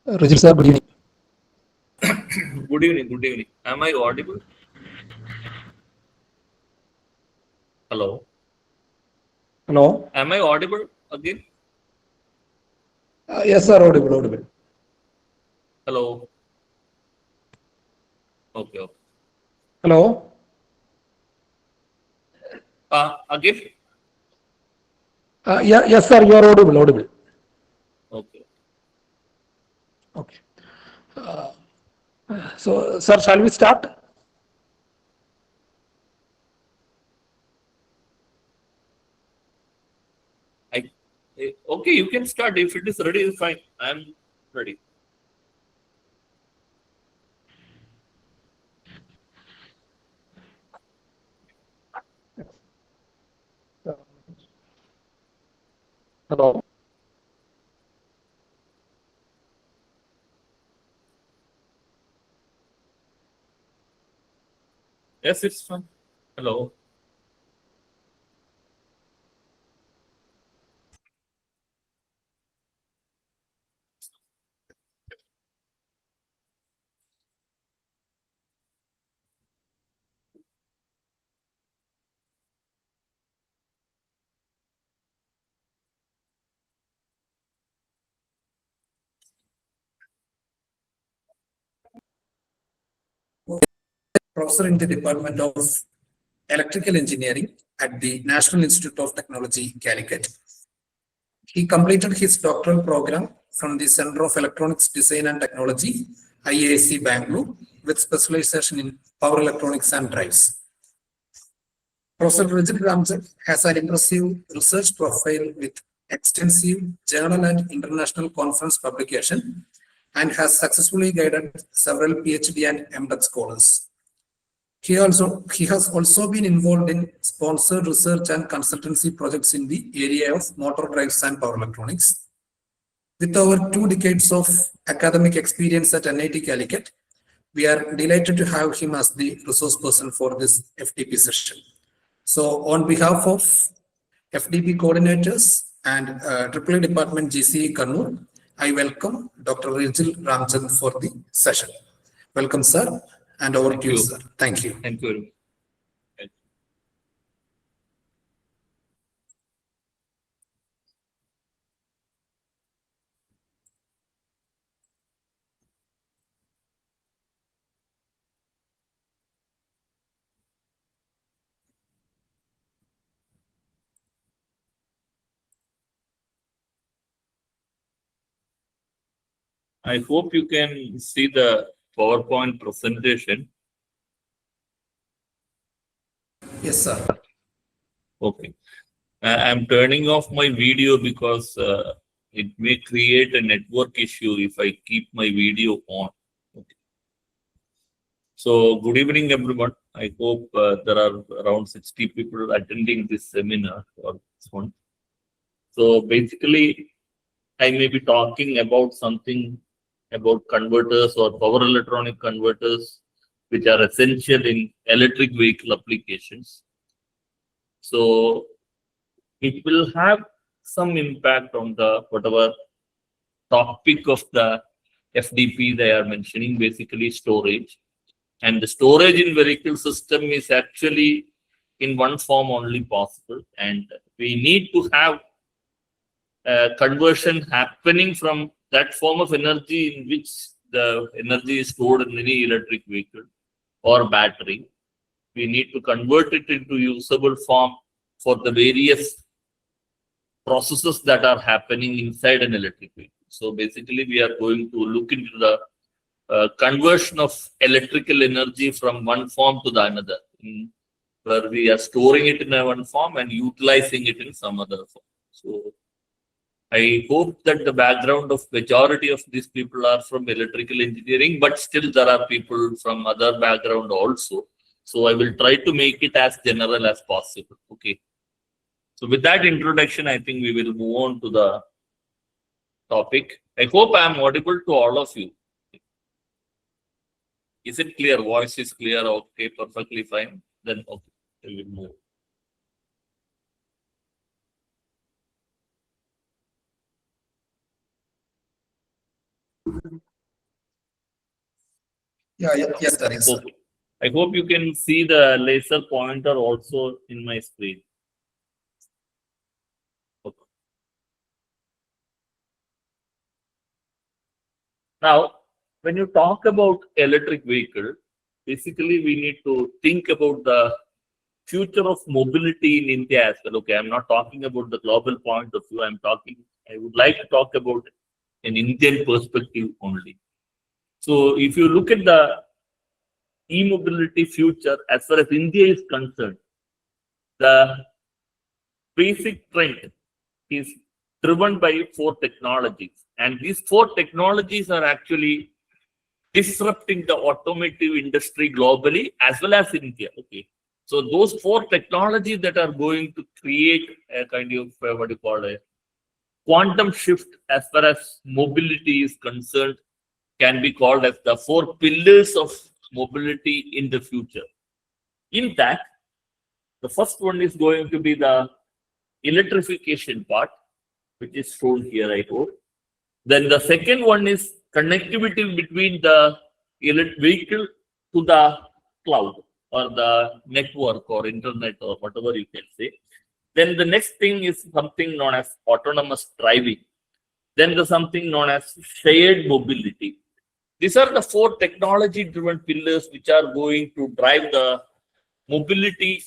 Rijil sir, good evening. Good evening. Good evening. Am I audible? Hello. Hello. Am I audible again? Yes, sir, audible, audible. Hello. Okay. Okay. Hello. Again. Yeah, yes, sir, you are audible, audible. Okay. Okay. So, sir, shall we start? I. Okay. You can start. If it is ready, it's fine. I am ready. Hello. Yes, it's fine. Hello. Professor in the Department of Electrical Engineering at the National Institute of Technology, Calicut. He completed his doctoral program from the Center of Electronics Design and Technology, IAC Bangalore, with specialization in power electronics and drives. Professor Rijil Ramchand has an impressive research profile with extensive journal and international conference publication and has successfully guided several PhD and MTech scholars. He has also been involved in sponsored research and consultancy projects in the area of motor drives and power electronics. With over 2 decades of academic experience at NIT Calicut, we are delighted to have him as the resource person for this FDP session. So, on behalf of FDP coordinators and AAA Department GCE Kannur, I welcome Dr. Rijil Ramchand for the session. Welcome, sir, and over to you, sir. Thank you. Thank you very much. I hope you can see the PowerPoint presentation. Yes, sir. Okay. I'm turning off my video because it may create a network issue if I keep my video on. Okay. So, good evening, everyone. I hope there are around 60 people attending this seminar or this one. So, basically, I may be talking about something about converters or power electronic converters, which are essential in electric vehicle applications. So, it will have some impact on the whatever topic of the FDP they are mentioning, basically storage. And the storage in vehicle system is actually in one form only possible. And we need to have conversion happening from that form of energy in which the energy is stored in any electric vehicle or battery. We need to convert it into usable form for the various processes that are happening inside an electric vehicle. So basically, we are going to look into the conversion of electrical energy from one form to the another, where we are storing it in a one form and utilizing it in some other form. So I hope that the background of majority of these people are from electrical engineering, but still there are people from other background also. So I will try to make it as general as possible. Okay. So with that introduction, I think we will move on to the topic. I hope I am audible to all of you. Is it clear? Voice is clear. Okay, perfectly fine. Then okay, we will move. Yes, there is. Okay. I hope you can see the laser pointer also in my screen. Okay. Now, when you talk about electric vehicle, basically we need to think about the future of mobility in India as well. Okay, I'm not talking about the global point of view. I would like to talk about an Indian perspective only. So if you look at the e-mobility future as far as India is concerned, the basic trend is driven by 4 technologies. And these 4 technologies are actually disrupting the automotive industry globally as well as in India. Okay. So those 4 technologies that are going to create a kind of what do you call a quantum shift as far as mobility is concerned can be called as the 4 pillars of mobility in the future. In that, the first one is going to be the electrification part, which is shown here, I hope. Then the second one is connectivity between the vehicle to the cloud or the network or internet or whatever you can say. Then the next thing is something known as autonomous driving. Then there's something known as shared mobility. These are the 4 technology-driven pillars which are going to drive the mobility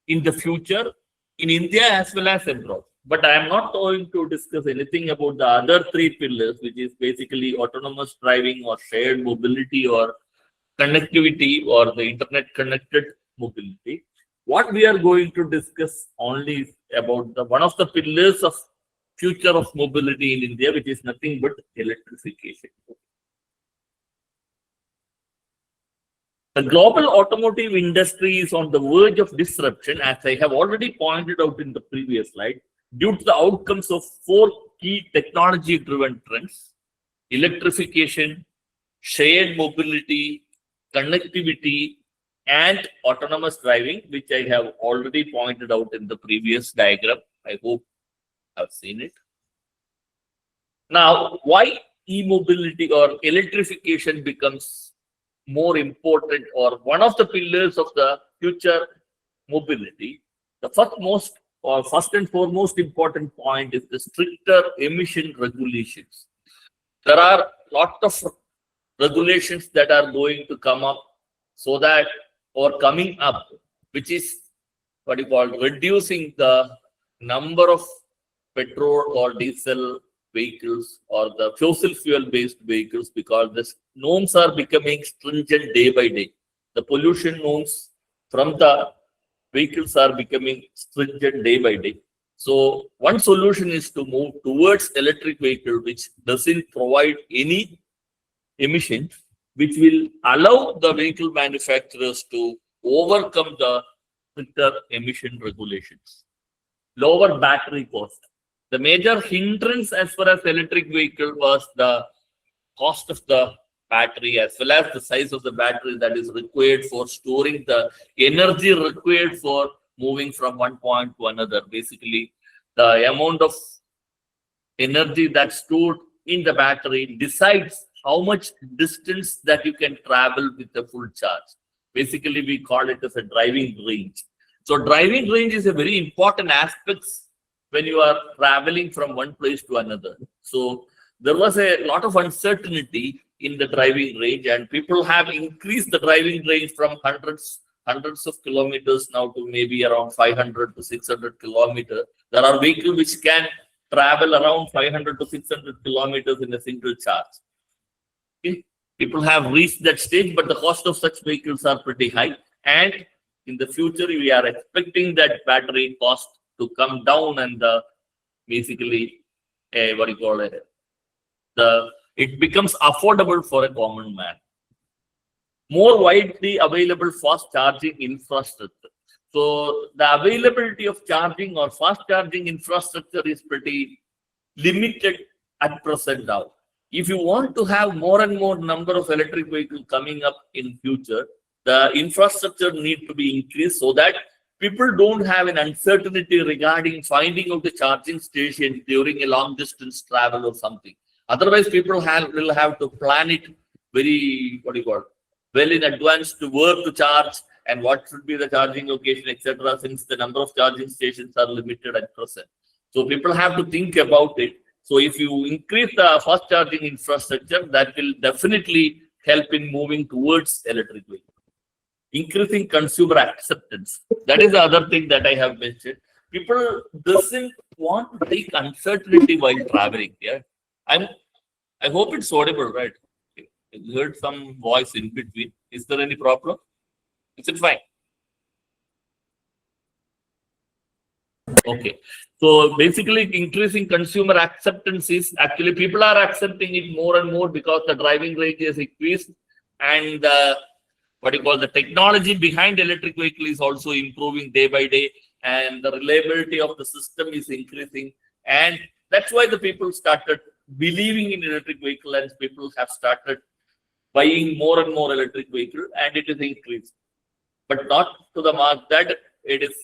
in the future in India as well as abroad. But I am not going to discuss anything about the other 3 pillars, which is basically autonomous driving or shared mobility or connectivity or the internet connected mobility. What we are going to discuss only is about the one of the pillars of future of mobility in India, which is nothing but electrification. The global automotive industry is on the verge of disruption, as I have already pointed out in the previous slide, due to the outcomes of 4 key technology-driven trends: electrification, shared mobility, connectivity, and autonomous driving, which I have already pointed out in the previous diagram. I hope you have seen it. Now, why e-mobility or electrification becomes more important or one of the pillars of the future mobility? The first and foremost important point is the stricter emission regulations. There are lot of regulations that are going to come up so that or coming up, which is what you call reducing the number of petrol or diesel vehicles or the fossil fuel based vehicles, because the norms are becoming stringent day by day. The pollution norms from the vehicles are becoming stringent day by day. So one solution is to move towards electric vehicle, which doesn't provide any emission, which will allow the vehicle manufacturers to overcome the stricter emission regulations. Lower battery cost. The major hindrance as far as electric vehicle was the cost of the battery as well as the size of the battery that is required for storing the energy required for moving from one point to another. Basically, the amount of energy that's stored in the battery decides how much distance that you can travel with a full charge. Basically, we call it as a driving range. So driving range is a very important aspect when you are traveling from one place to another. So there was a lot of uncertainty in the driving range, and people have increased the driving range from hundreds of kilometers now to maybe around 500 to 600 kilometers. There are vehicles which can travel around 500 to 600 kilometers in a single charge. Okay. People have reached that stage, but the cost of such vehicles are pretty high. And in the future, we are expecting that battery cost to come down and basically, what do you call it? It becomes affordable for a common man. More widely available fast charging infrastructure. So the availability of charging or fast charging infrastructure is pretty limited at present now. If you want to have more and more number of electric vehicles coming up in future, the infrastructure need to be increased so that people don't have an uncertainty regarding finding out the charging station during a long distance travel or something. Otherwise, people will have to plan it very, what do you call it, well in advance to where to charge and what should be the charging location, etc. Since the number of charging stations are limited at present. So people have to think about it. So if you increase the fast charging infrastructure, that will definitely help in moving towards electric vehicles. Increasing consumer acceptance. That is the other thing that I have mentioned. People doesn't want to take uncertainty while traveling. Yeah, I hope it's audible, right? I heard some voice in between. Is there any problem? Is it fine? Okay. So basically, increasing consumer acceptance is actually people are accepting it more and more because the driving range has increased, and what you call the technology behind electric vehicle is also improving day by day, and the reliability of the system is increasing, and that's why the people started believing in electric vehicle, and people have started buying more and more electric vehicle, and it is increased, but not to the mark that it is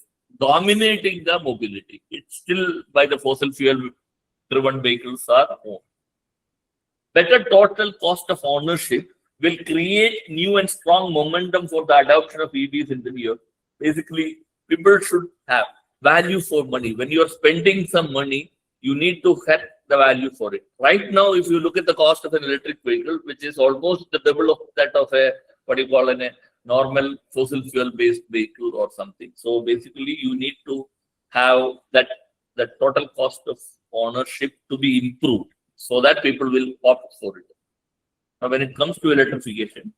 dominating the mobility. It's still by the fossil fuel driven vehicles are more. Better total cost of ownership will create new and strong momentum for the adoption of EVs in the year. Basically, people should have value for money. When you are spending some money, you need to get the value for it. Right now, if you look at the cost of an electric vehicle, which is almost the double of that of a, what you call a normal fossil fuel based vehicle or something. So basically, you need to have that the total cost of ownership to be improved so that people will opt for it. Now, when it comes to electrification,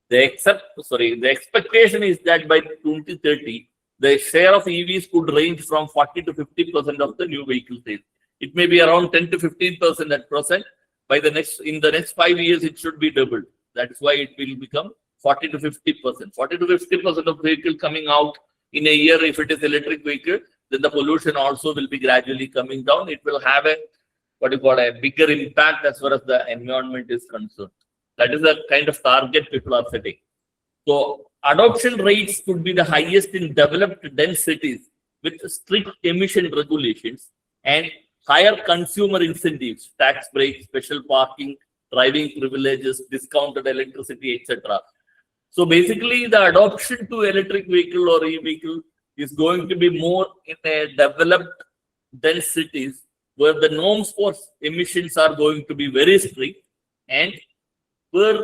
the expectation is that by 2030, the share of EVs could range from 40 to 50% of the new vehicle sales. It may be around 10 to 15% at present. In the next 5 years, it should be doubled. That is why it will become 40 to 50%. 40 to 50% of vehicle coming out in a year, if it is electric vehicle, then the pollution also will be gradually coming down. It will have a, what you call a bigger impact as far as the environment is concerned. That is the kind of target people are setting. So adoption rates could be the highest in developed dense cities with strict emission regulations and higher consumer incentives, tax breaks, special parking, driving privileges, discounted electricity, etc. So basically, the adoption to electric vehicle or e-vehicle is going to be more in a developed dense cities where the norms for emissions are going to be very strict, and where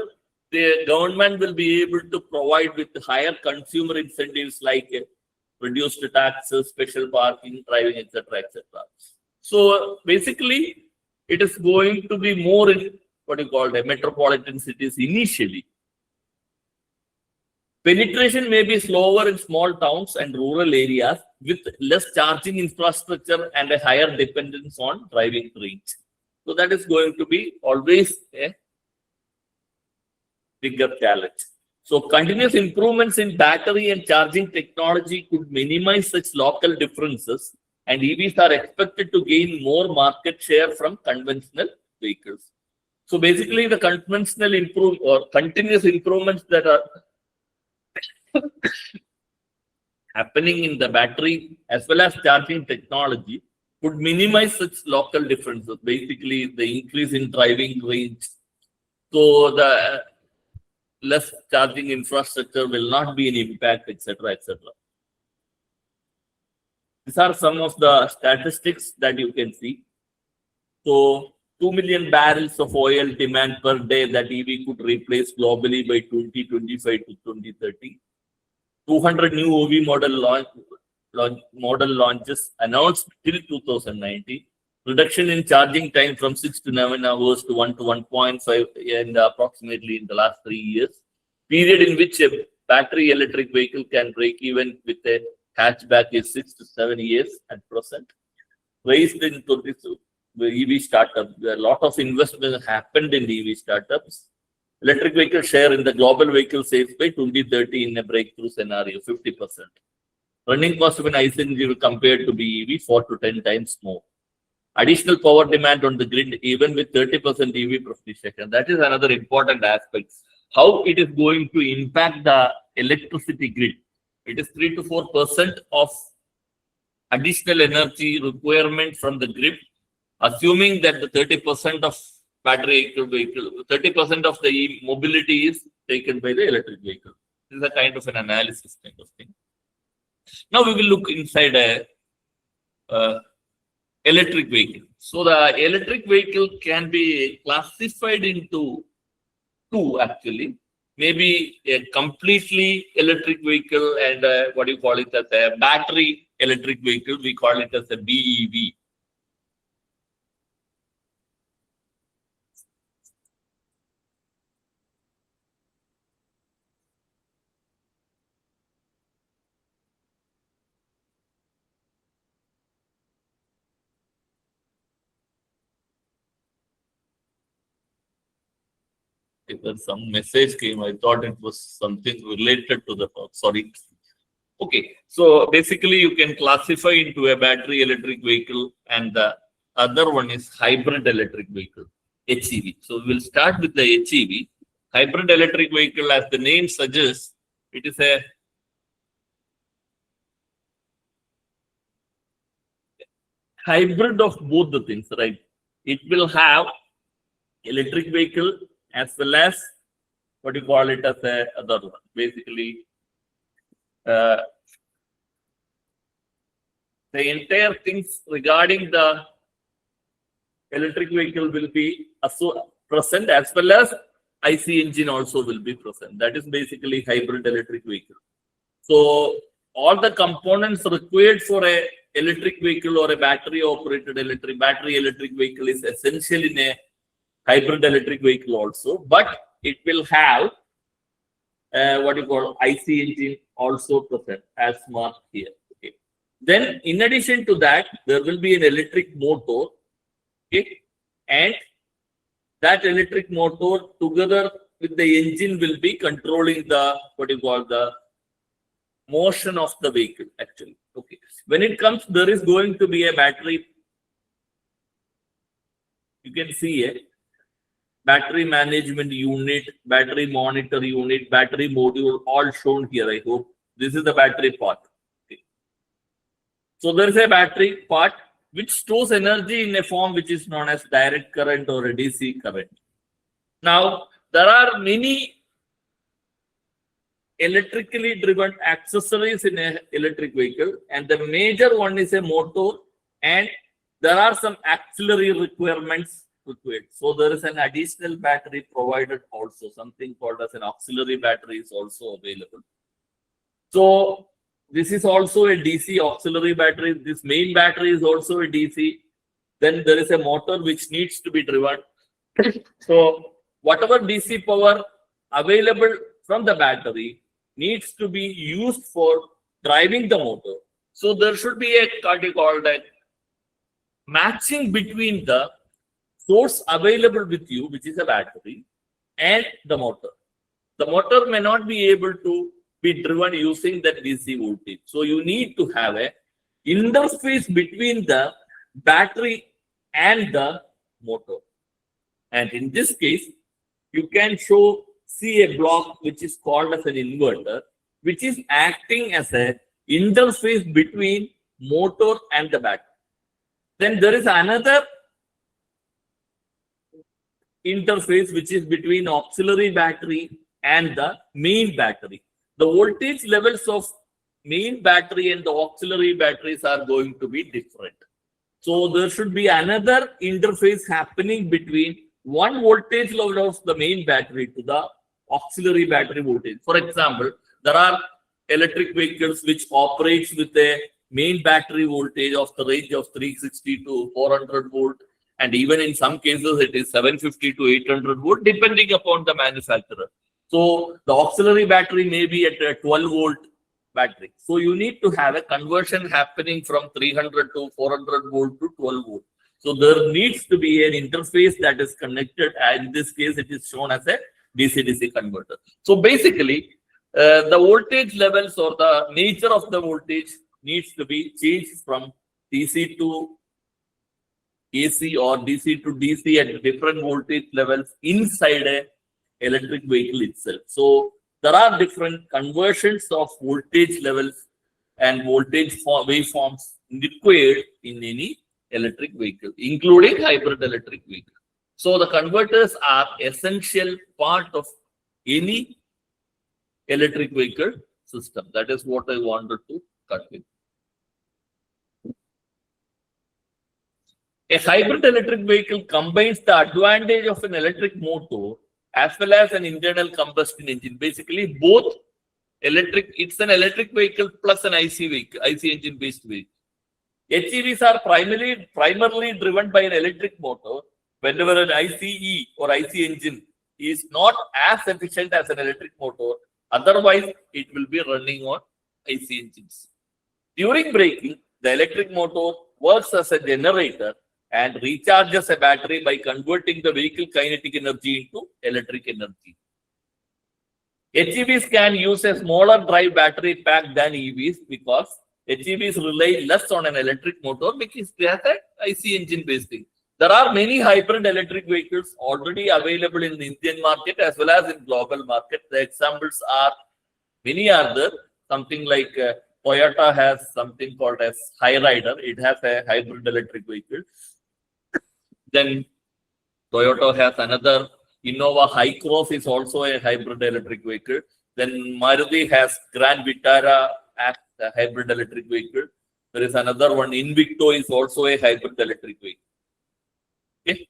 the government will be able to provide with higher consumer incentives like reduced taxes, special parking, driving, etc., etc. So basically, it is going to be more in what you call the metropolitan cities initially. Penetration may be slower in small towns and rural areas with less charging infrastructure and a higher dependence on driving range. So that is going to be always a bigger challenge. So continuous improvements in battery and charging technology could minimize such local differences, and EVs are expected to gain more market share from conventional vehicles. So basically, the conventional continuous improvements that are happening in the battery as well as charging technology could minimize such local differences. Basically, the increase in driving range. So the less charging infrastructure will not be an impact, etc., etc. These are some of the statistics that you can see. So 2 million barrels of oil demand per day that EV could replace globally by 2025 to 2030. 200 new OV model launches announced till 2019. Reduction in charging time from 6 to 9 hours to 1 to 1.5 and approximately in the last 3 years. Period in which a battery electric vehicle can break even with a hatchback is 6 to 7 years at present. Raised into this EV startup, a lot of investment happened in EV startups. Electric vehicle share in the global vehicle sales by 2030 in a breakthrough scenario, 50%. Running cost of an ICE engine compared to BEV 4 to 10 times more. Additional power demand on the grid, even with 30% EV participation. That is another important aspect. How it is going to impact the electricity grid. It is 3 to 4% of additional energy requirement from the grid, assuming that the 30% of battery vehicle, 30% of the mobility is taken by the electric vehicle. This is a kind of an analysis kind of thing. Now we will look inside a electric vehicle. So the electric vehicle can be classified into two actually. Maybe a completely electric vehicle and what do you call it as a battery electric vehicle. We call it as a BEV. If there's some message came, I thought it was something related to the talk. Sorry. Okay, so basically you can classify into a battery electric vehicle and the other one is hybrid electric vehicle, HEV. So we will start with the HEV. Hybrid electric vehicle, as the name suggests, it is a hybrid of both the things, right? It will have electric vehicle as well as what you call it as a other one. Basically, the entire things regarding the electric vehicle will be present as well as IC engine also will be present. That is basically hybrid electric vehicle. So all the components required for a electric vehicle or a battery operated battery electric vehicle is essential in a hybrid electric vehicle also, but it will have what you call IC engine also present as marked here. Okay. Then in addition to that, there will be an electric motor. Okay, and that electric motor together with the engine will be controlling the what you call the motion of the vehicle actually. Okay, when it comes, there is going to be a battery. You can see a battery management unit, battery monitor unit, battery module, all shown here. I hope this is the battery part. Okay. So there is a battery part which stores energy in a form which is known as direct current or a DC current. Now, there are many electrically driven accessories in an electric vehicle, and the major one is a motor, and there are some auxiliary requirements required. So there is an additional battery provided also, something called as an auxiliary battery is also available. So this is also a DC auxiliary battery. This main battery is also a DC. Then there is a motor which needs to be driven. So whatever DC power available from the battery needs to be used for driving the motor. So there should be a what you call that matching between the source available with you, which is a battery, and the motor. The motor may not be able to be driven using that DC voltage. So you need to have a interface between the battery and the motor. And in this case, you can see a block which is called as an inverter, which is acting as a interface between motor and the battery. Then there is another interface which is between auxiliary battery and the main battery. The voltage levels of main battery and the auxiliary batteries are going to be different. So there should be another interface happening between one voltage level of the main battery to the auxiliary battery voltage. For example, there are electric vehicles which operates with a main battery voltage of the range of 360 to 400 volt, and even in some cases it is 750 to 800 volt depending upon the manufacturer. So the auxiliary battery may be at a 12 volt battery. So you need to have a conversion happening from 300 to 400 volt to 12 volt. So there needs to be an interface that is connected, and in this case it is shown as a DC-DC converter. So basically the voltage levels or the nature of the voltage needs to be changed from DC to AC or DC to DC at different voltage levels inside a electric vehicle itself. So there are different conversions of voltage levels and voltage waveforms required in any electric vehicle, including hybrid electric vehicle. So the converters are essential part of any electric vehicle system. That is what I wanted to cut with. A hybrid electric vehicle combines the advantage of an electric motor as well as an internal combustion engine. Basically, both electric, it's an electric vehicle plus an IC vehicle, IC engine based vehicle. HEVs are primarily driven by an electric motor whenever an ICE or IC engine is not as efficient as an electric motor. Otherwise, it will be running on IC engines. During braking, the electric motor works as a generator and recharges a battery by converting the vehicle kinetic energy into electric energy. HEVs can use a smaller drive battery pack than EVs because HEVs rely less on an electric motor because they have an IC engine based thing. There are many hybrid electric vehicles already available in the Indian market as well as in global market. The examples are, many are there. Something like Toyota has something called as Hyrider. It has a hybrid electric vehicle. Then Toyota has another, Innova Hycross is also a hybrid electric vehicle. Then Maruti has Grand Vitara as a hybrid electric vehicle. There is another one, Invicto is also a hybrid electric vehicle. Okay.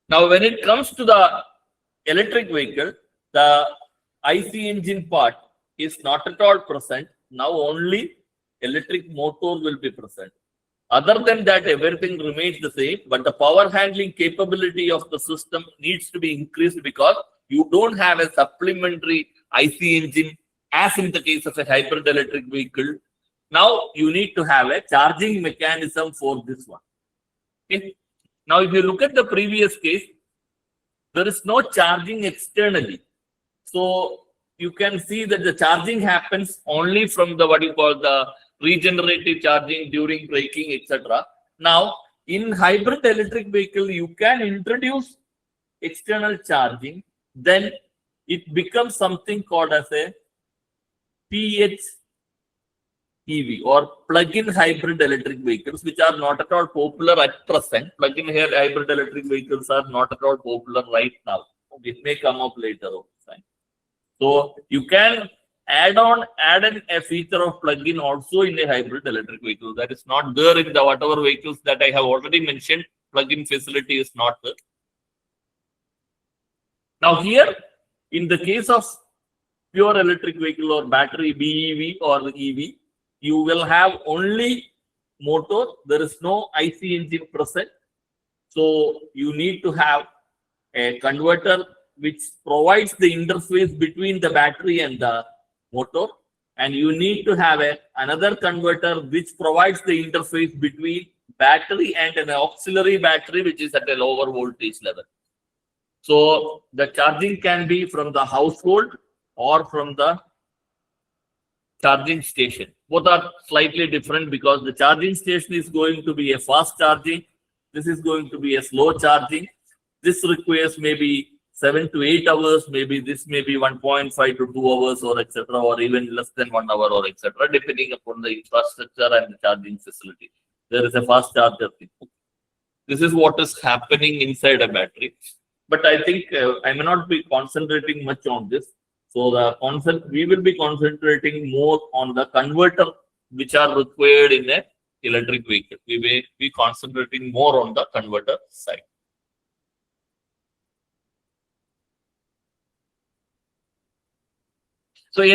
Now, when it comes to the electric vehicle, the IC engine part is not at all present. Now, only electric motor will be present. Other than that, everything remains the same, but the power handling capability of the system needs to be increased because you don't have a supplementary IC engine as in the case of a hybrid electric vehicle. Now, you need to have a charging mechanism for this one. Okay. Now, if you look at the previous case, there is no charging externally. So, you can see that the charging happens only from the what you call the regenerative charging during braking, etc. Now, in hybrid electric vehicle, you can introduce external charging. Then it becomes something called as a PHEV or plug-in hybrid electric vehicles, which are not at all popular at present. Plug-in hybrid electric vehicles are not at all popular right now. It may come up later on. So you can add in a feature of plug-in also in a hybrid electric vehicle. That is not there in the whatever vehicles that I have already mentioned. Plug-in facility is not there. Now here, in the case of pure electric vehicle or battery BEV or EV, you will have only motor. There is no IC engine present. So you need to have a converter which provides the interface between the battery and the motor, and you need to have another converter which provides the interface between battery and an auxiliary battery which is at a lower voltage level. So the charging can be from the household or from the charging station. Both are slightly different because the charging station is going to be a fast charging. This is going to be a slow charging. This requires maybe 7 to 8 hours, maybe this may be 1.5 to 2 hours or etc. or even less than 1 hour or etc. depending upon the infrastructure and the charging facility. There is a fast charger thing. This is what is happening inside a battery. But I think I may not be concentrating much on this. So we will be concentrating more on the converter which are required in a electric vehicle. We may be concentrating more on the converter side. So an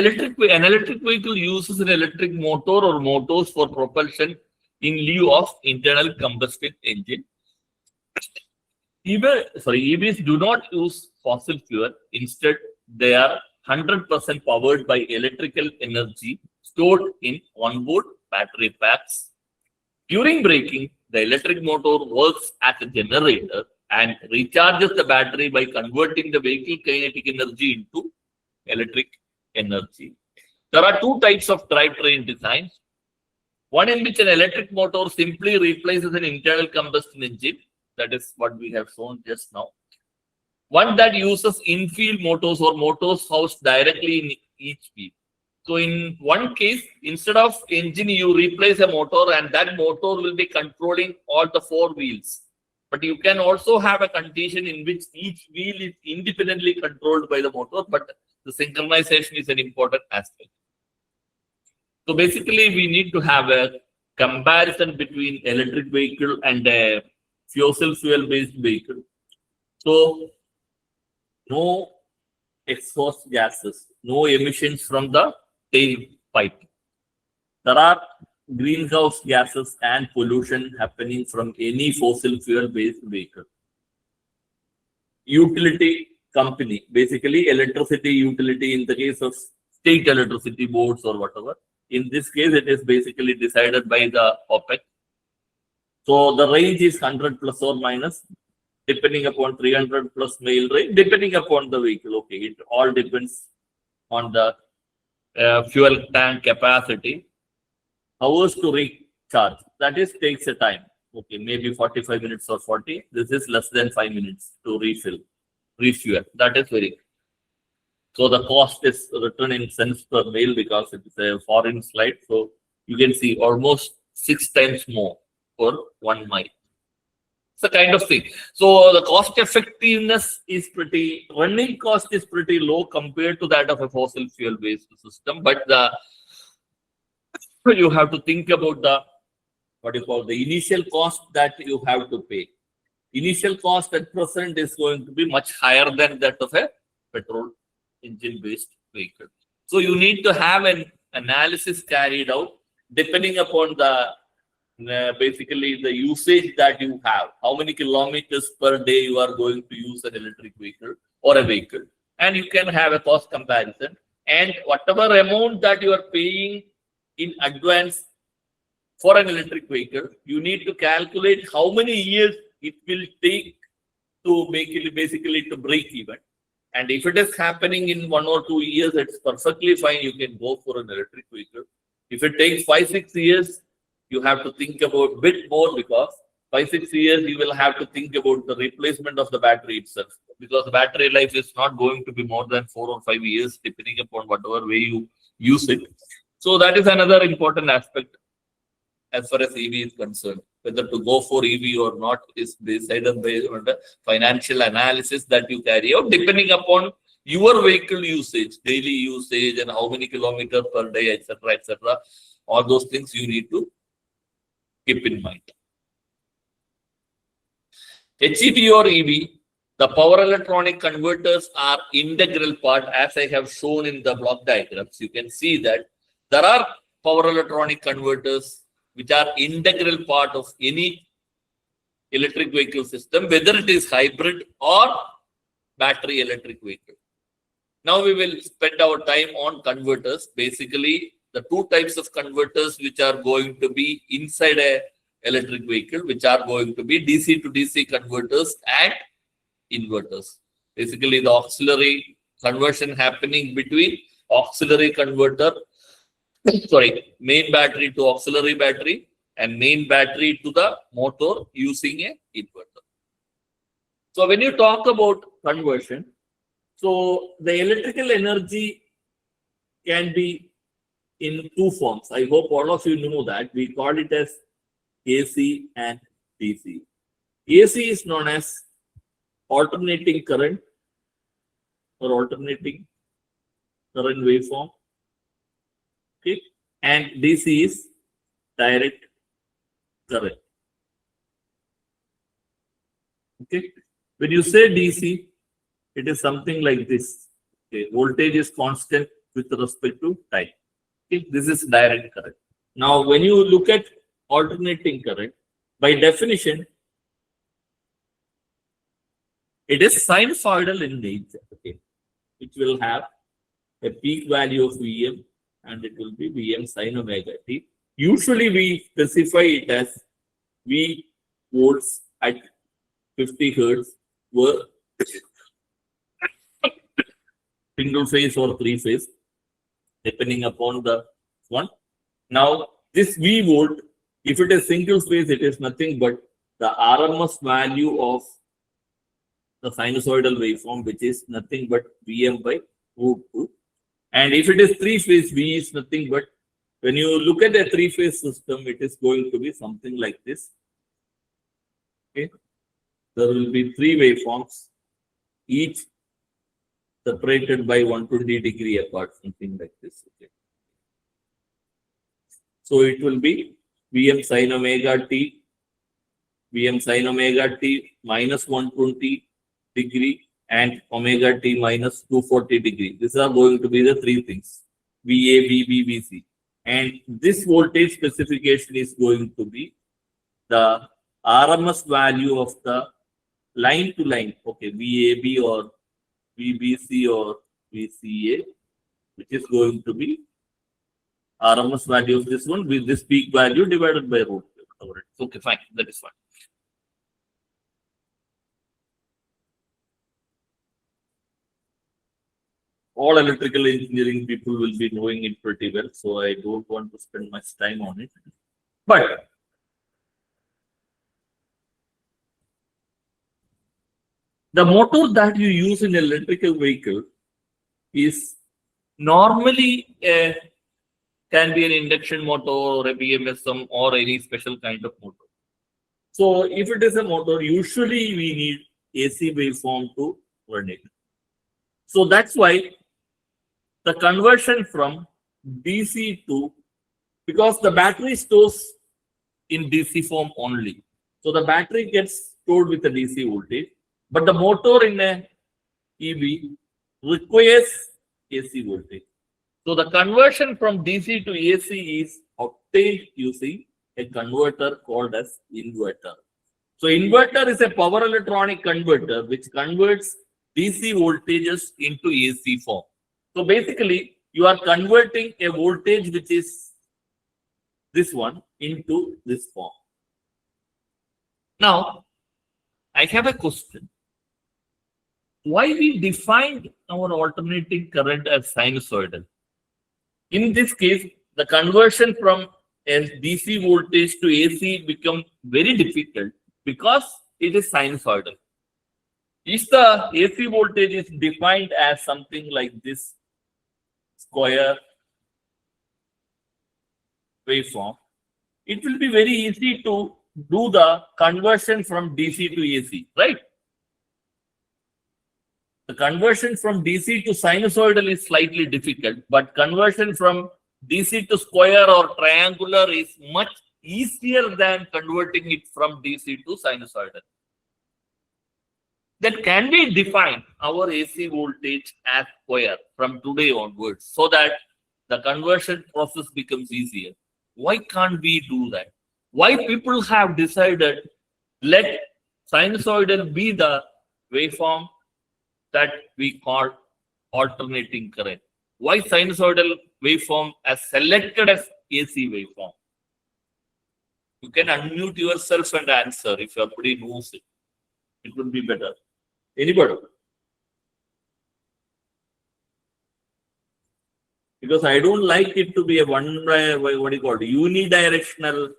electric vehicle uses an electric motor or motors for propulsion in lieu of internal combustion engine. EVs do not use fossil fuel. Instead, they are 100% powered by electrical energy stored in onboard battery packs. During braking, the electric motor works as a generator and recharges the battery by converting the vehicle kinetic energy into electric energy. There are two types of drivetrain designs. One in which an electric motor simply replaces an internal combustion engine. That is what we have shown just now. One that uses in-field motors or motors housed directly in each wheel. So in one case, instead of engine, you replace a motor and that motor will be controlling all the 4 wheels. But you can also have a condition in which each wheel is independently controlled by the motor, but the synchronization is an important aspect. So basically, we need to have a comparison between electric vehicle and a fossil fuel based vehicle. So no exhaust gases, no emissions from the tailpipe. There are greenhouse gases and pollution happening from any fossil fuel based vehicle. Utility company, basically electricity utility in the case of state electricity boards or whatever. In this case, it is basically decided by the OPEC. So the range is 100 plus or minus, depending upon 300 plus mile range, depending upon the vehicle. Okay, it all depends on the fuel tank capacity. Hours to recharge, that is takes a time. Okay, maybe 45 minutes or 40. This is less than 5 minutes to refuel. That is very good. So the cost is written in cents per mile because it is a foreign slide. So you can see almost 6 times more for 1 mile. It's a kind of thing. So the cost effectiveness is running cost is pretty low compared to that of a fossil fuel based system. But you have to think about the initial cost that you have to pay. Initial cost at present is going to be much higher than that of a petrol engine based vehicle. So you need to have an analysis carried out depending upon basically the usage that you have, how many kilometers per day you are going to use an electric vehicle or a vehicle, and you can have a cost comparison, and whatever amount that you are paying in advance for an electric vehicle, you need to calculate how many years it will take to basically to break even. And if it is happening in 1 or 2 years, it's perfectly fine. You can go for an electric vehicle. If it takes 5-6 years, you have to think about a bit more, because 5-6 years you will have to think about the replacement of the battery itself, because the battery life is not going to be more than 4 or 5 years, depending upon whatever way you use it. So that is another important aspect as far as EV is concerned. Whether to go for EV or not is decided based on the financial analysis that you carry out, depending upon your vehicle usage, daily usage, and how many kilometers per day, etc., etc. All those things you need to keep in mind. HEV or EV, the power electronic converters are integral part, as I have shown in the block diagrams. You can see that there are power electronic converters which are integral part of any electric vehicle system, whether it is hybrid or battery electric vehicle. Now we will spend our time on converters. Basically, the 2 types of converters which are going to be inside a electric vehicle, which are going to be DC to DC converters and inverters. Basically, the auxiliary conversion happening between auxiliary converter, main battery to auxiliary battery, and main battery to the motor using a inverter. So when you talk about conversion, so the electrical energy can be in 2 forms. I hope all of you know that. We call it as AC and DC. AC is known as alternating current or alternating current waveform. Okay, and DC is direct current. Okay, when you say DC, it is something like this. Okay, voltage is constant with respect to time. Okay, this is direct current. Now, when you look at alternating current, by definition, it is sinusoidal in nature. Okay, which will have a peak value of Vm, and it will be Vm sin omega t. Usually we specify it as V volts at 50 hertz were single phase or 3 phase, depending upon the one. Now, this V volt, if it is single phase, it is nothing but the RMS value of the sinusoidal waveform, which is nothing but Vm by root 2. And if it is 3 phase, V is nothing but, when you look at a 3 phase system, it is going to be something like this. Okay. there will be three waveforms, each separated by 120 degree apart, something like this. Okay. So it will be Vm sin omega t, Vm sin omega t minus 120 degree and omega t minus 240 degree. These are going to be the three things, VA, VB, VC. And this voltage specification is going to be the RMS value of the line to line, okay, VAB or VBC or VCA, which is going to be RMS value of this one with this peak value divided by root. Okay, fine, that is fine. All electrical engineering people will be knowing it pretty well, so I don't want to spend much time on it. But the motor that you use in an electrical vehicle is normally can be an induction motor or a BMSM or any special kind of motor. So if it is a motor, usually we need AC waveform to run it. So that's why the conversion from DC to, because the battery stores in DC form only. So the battery gets stored with the DC voltage, but the motor in a EV requires AC voltage. So the conversion from DC to AC is obtained using a converter called as inverter. So inverter is a power electronic converter which converts DC voltages into AC form. So basically, you are converting a voltage which is this one into this form. Now, I have a question. Why we defined our alternating current as sinusoidal? In this case, the conversion from a DC voltage to AC becomes very difficult because it is sinusoidal. If the AC voltage is defined as something like this square waveform, it will be very easy to do the conversion from DC to AC, right? The conversion from DC to sinusoidal is slightly difficult, but conversion from DC to square or triangular is much easier than converting it from DC to sinusoidal. Then can we define our AC voltage as square from today onwards so that the conversion process becomes easier? Why can't we do that? Why people have decided let sinusoidal be the waveform that we call alternating current? Why sinusoidal waveform as selected as AC waveform? You can unmute yourself and answer if everybody knows it. It would be better. Anybody? Because I don't like it to be a what do you call it, unidirectional.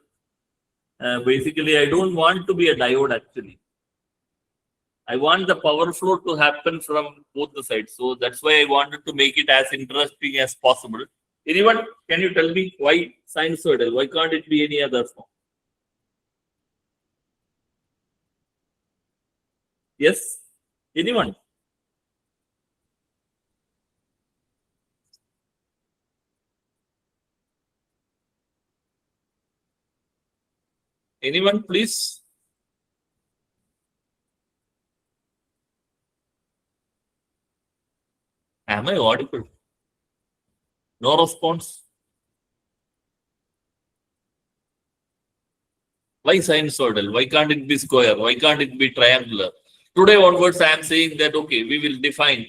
Basically, I don't want to be a diode actually. I want the power flow to happen from both the sides. So that's why I wanted to make it as interesting as possible. Anyone, can you tell me why sinusoidal? Why can't it be any other form? Yes? Anyone? Anyone, please? Am I audible? No response. Why sinusoidal? Why can't it be square? Why can't it be triangular? Today onwards, I am saying that, okay, we will define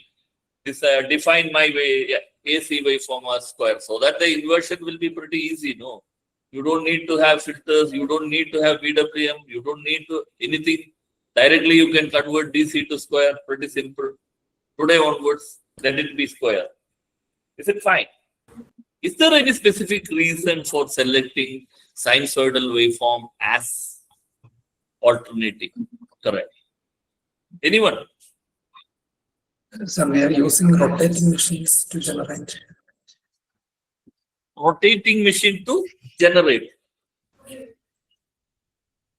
this, define my way, AC waveform as square, so that the inversion will be pretty easy, no? You don't need to have filters, you don't need to have PWM, you don't need to anything. Directly you can convert DC to square, pretty simple. Today onwards, let it be square. Is it fine? Is there any specific reason for selecting sinusoidal waveform as alternating current? Anyone? So we are using rotating machines to generate. Rotating machine to generate.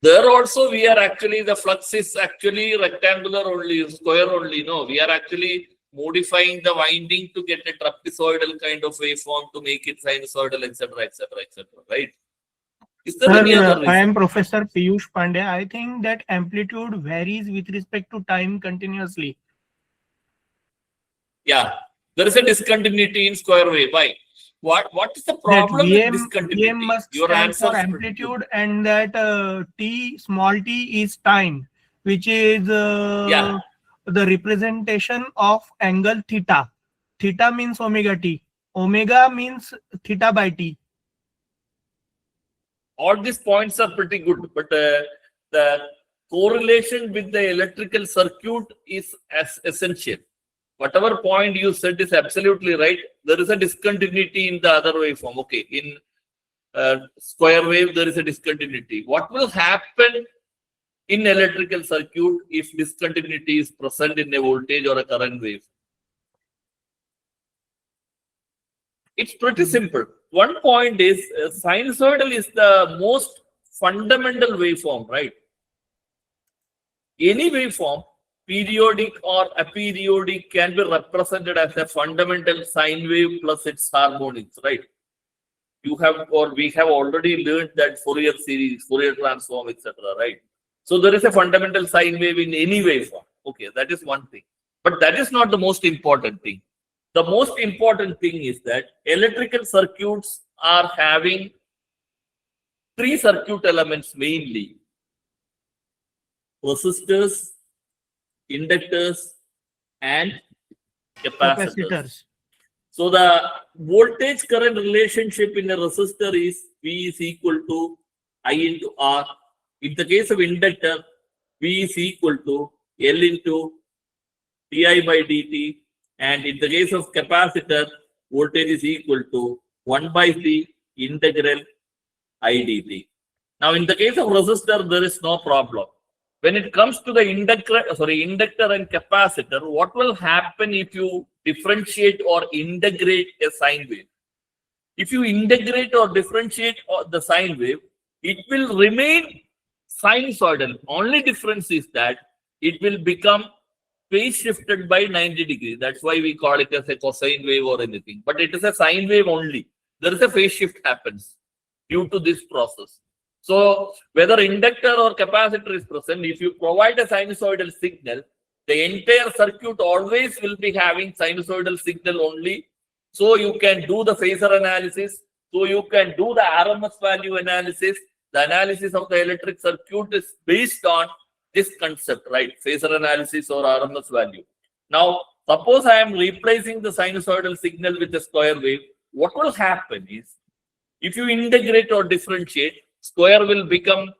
There also we are actually, the flux is actually rectangular only, square only. No, we are actually modifying the winding to get a trapezoidal kind of waveform to make it sinusoidal, etc., etc., etc. Right? Is there any Sir, other I reason? am Professor Piyush Pandey. I think that amplitude varies with respect to time continuously. Yeah, there is a discontinuity in square wave. Why? What is the That problem with VM discontinuity? must Your stand answer for is pretty good. amplitude, and that small t is time, which is Yeah, the representation of angle theta. Theta means omega t. Omega means theta by t. all these points are pretty good, but the correlation with the electrical circuit is as essential. Whatever point you said is absolutely right. There is a discontinuity in the other waveform. Okay, in square wave, there is a discontinuity. What will happen in electrical circuit if discontinuity is present in a voltage or a current wave? It's pretty simple. One point is sinusoidal is the most fundamental waveform, right? Any waveform, periodic or aperiodic, can be represented as a fundamental sine wave plus its harmonics, right? You have, or we have already learned that Fourier series, Fourier transform, etc., right? So there is a fundamental sine wave in any waveform. Okay, that is one thing. But that is not the most important thing. The most important thing is that electrical circuits are having three circuit elements mainly: resistors, inductors, and capacitors. Capacitors. So the voltage current relationship in a resistor is V is equal to I into R. In the case of inductor, V is equal to L into di by dt. And in the case of capacitor, voltage is equal to 1 by C integral I dt. Now, in the case of resistor, there is no problem. When it comes to the inductor and capacitor, what will happen if you differentiate or integrate a sine wave? If you integrate or differentiate the sine wave, it will remain sinusoidal. Only difference is that it will become phase shifted by 90 degrees. That's why we call it as a cosine wave or anything. But it is a sine wave only. There is a phase shift happens due to this process. So whether inductor or capacitor is present, if you provide a sinusoidal signal, the entire circuit always will be having sinusoidal signal only. So you can do the phasor analysis. So you can do the RMS value analysis. The analysis of the electric circuit is based on this concept, right? Phasor analysis or RMS value. Now, suppose I am replacing the sinusoidal signal with a square wave. What will happen is, if you integrate or differentiate, square will become,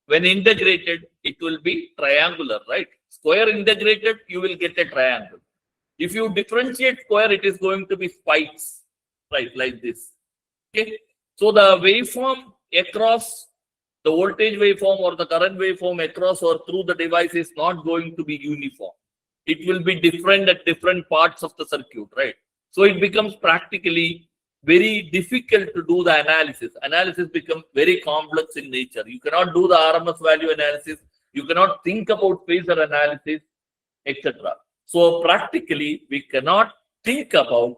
when integrated, it will be triangular, right? Square integrated, you will get a triangle. If you differentiate square, it is going to be spikes, right? Like this. Okay. So the waveform across, the voltage waveform or the current waveform across or through the device is not going to be uniform. It will be different at different parts of the circuit, right? So it becomes practically very difficult to do the analysis. Analysis becomes very complex in nature. You cannot do the RMS value analysis. You cannot think about phasor analysis, etc. So practically, we cannot think about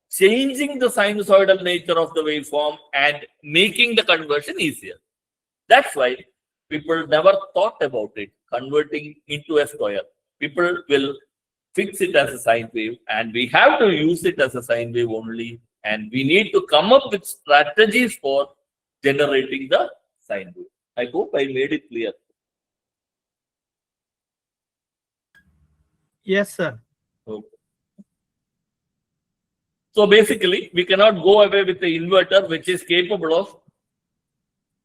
changing the sinusoidal nature of the waveform and making the conversion easier. That's why people never thought about it, converting into a square. People will fix it as a sine wave, and we have to use it as a sine wave only. And we need to come up with strategies for generating the sine wave. I hope I made it clear. Yes, sir. Okay. So basically, we cannot go away with the inverter, which is capable of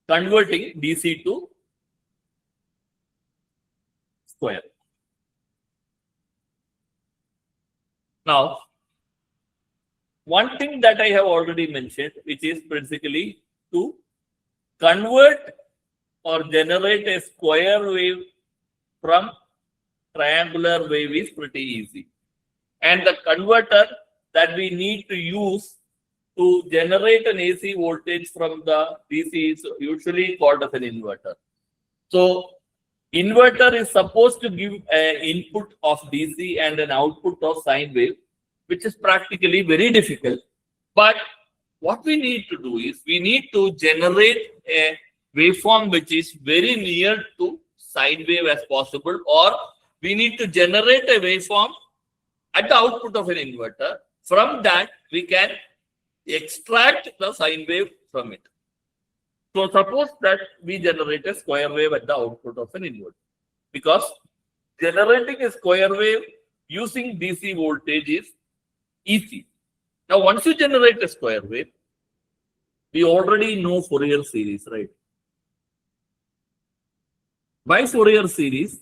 converting DC to square. Now, one thing that I have already mentioned, which is basically to convert or generate a square wave from triangular wave is pretty easy. And the converter that we need to use to generate an AC voltage from the DC is usually called as an inverter. So inverter is supposed to give an input of DC and an output of sine wave, which is practically very difficult. But what we need to do is we need to generate a waveform which is very near to sine wave as possible, or we need to generate a waveform at the output of an inverter. From that, we can extract the sine wave from it. So suppose that we generate a square wave at the output of an inverter, because generating a square wave using DC voltage is easy. Now, once you generate a square wave, we already know Fourier series, right? By Fourier series,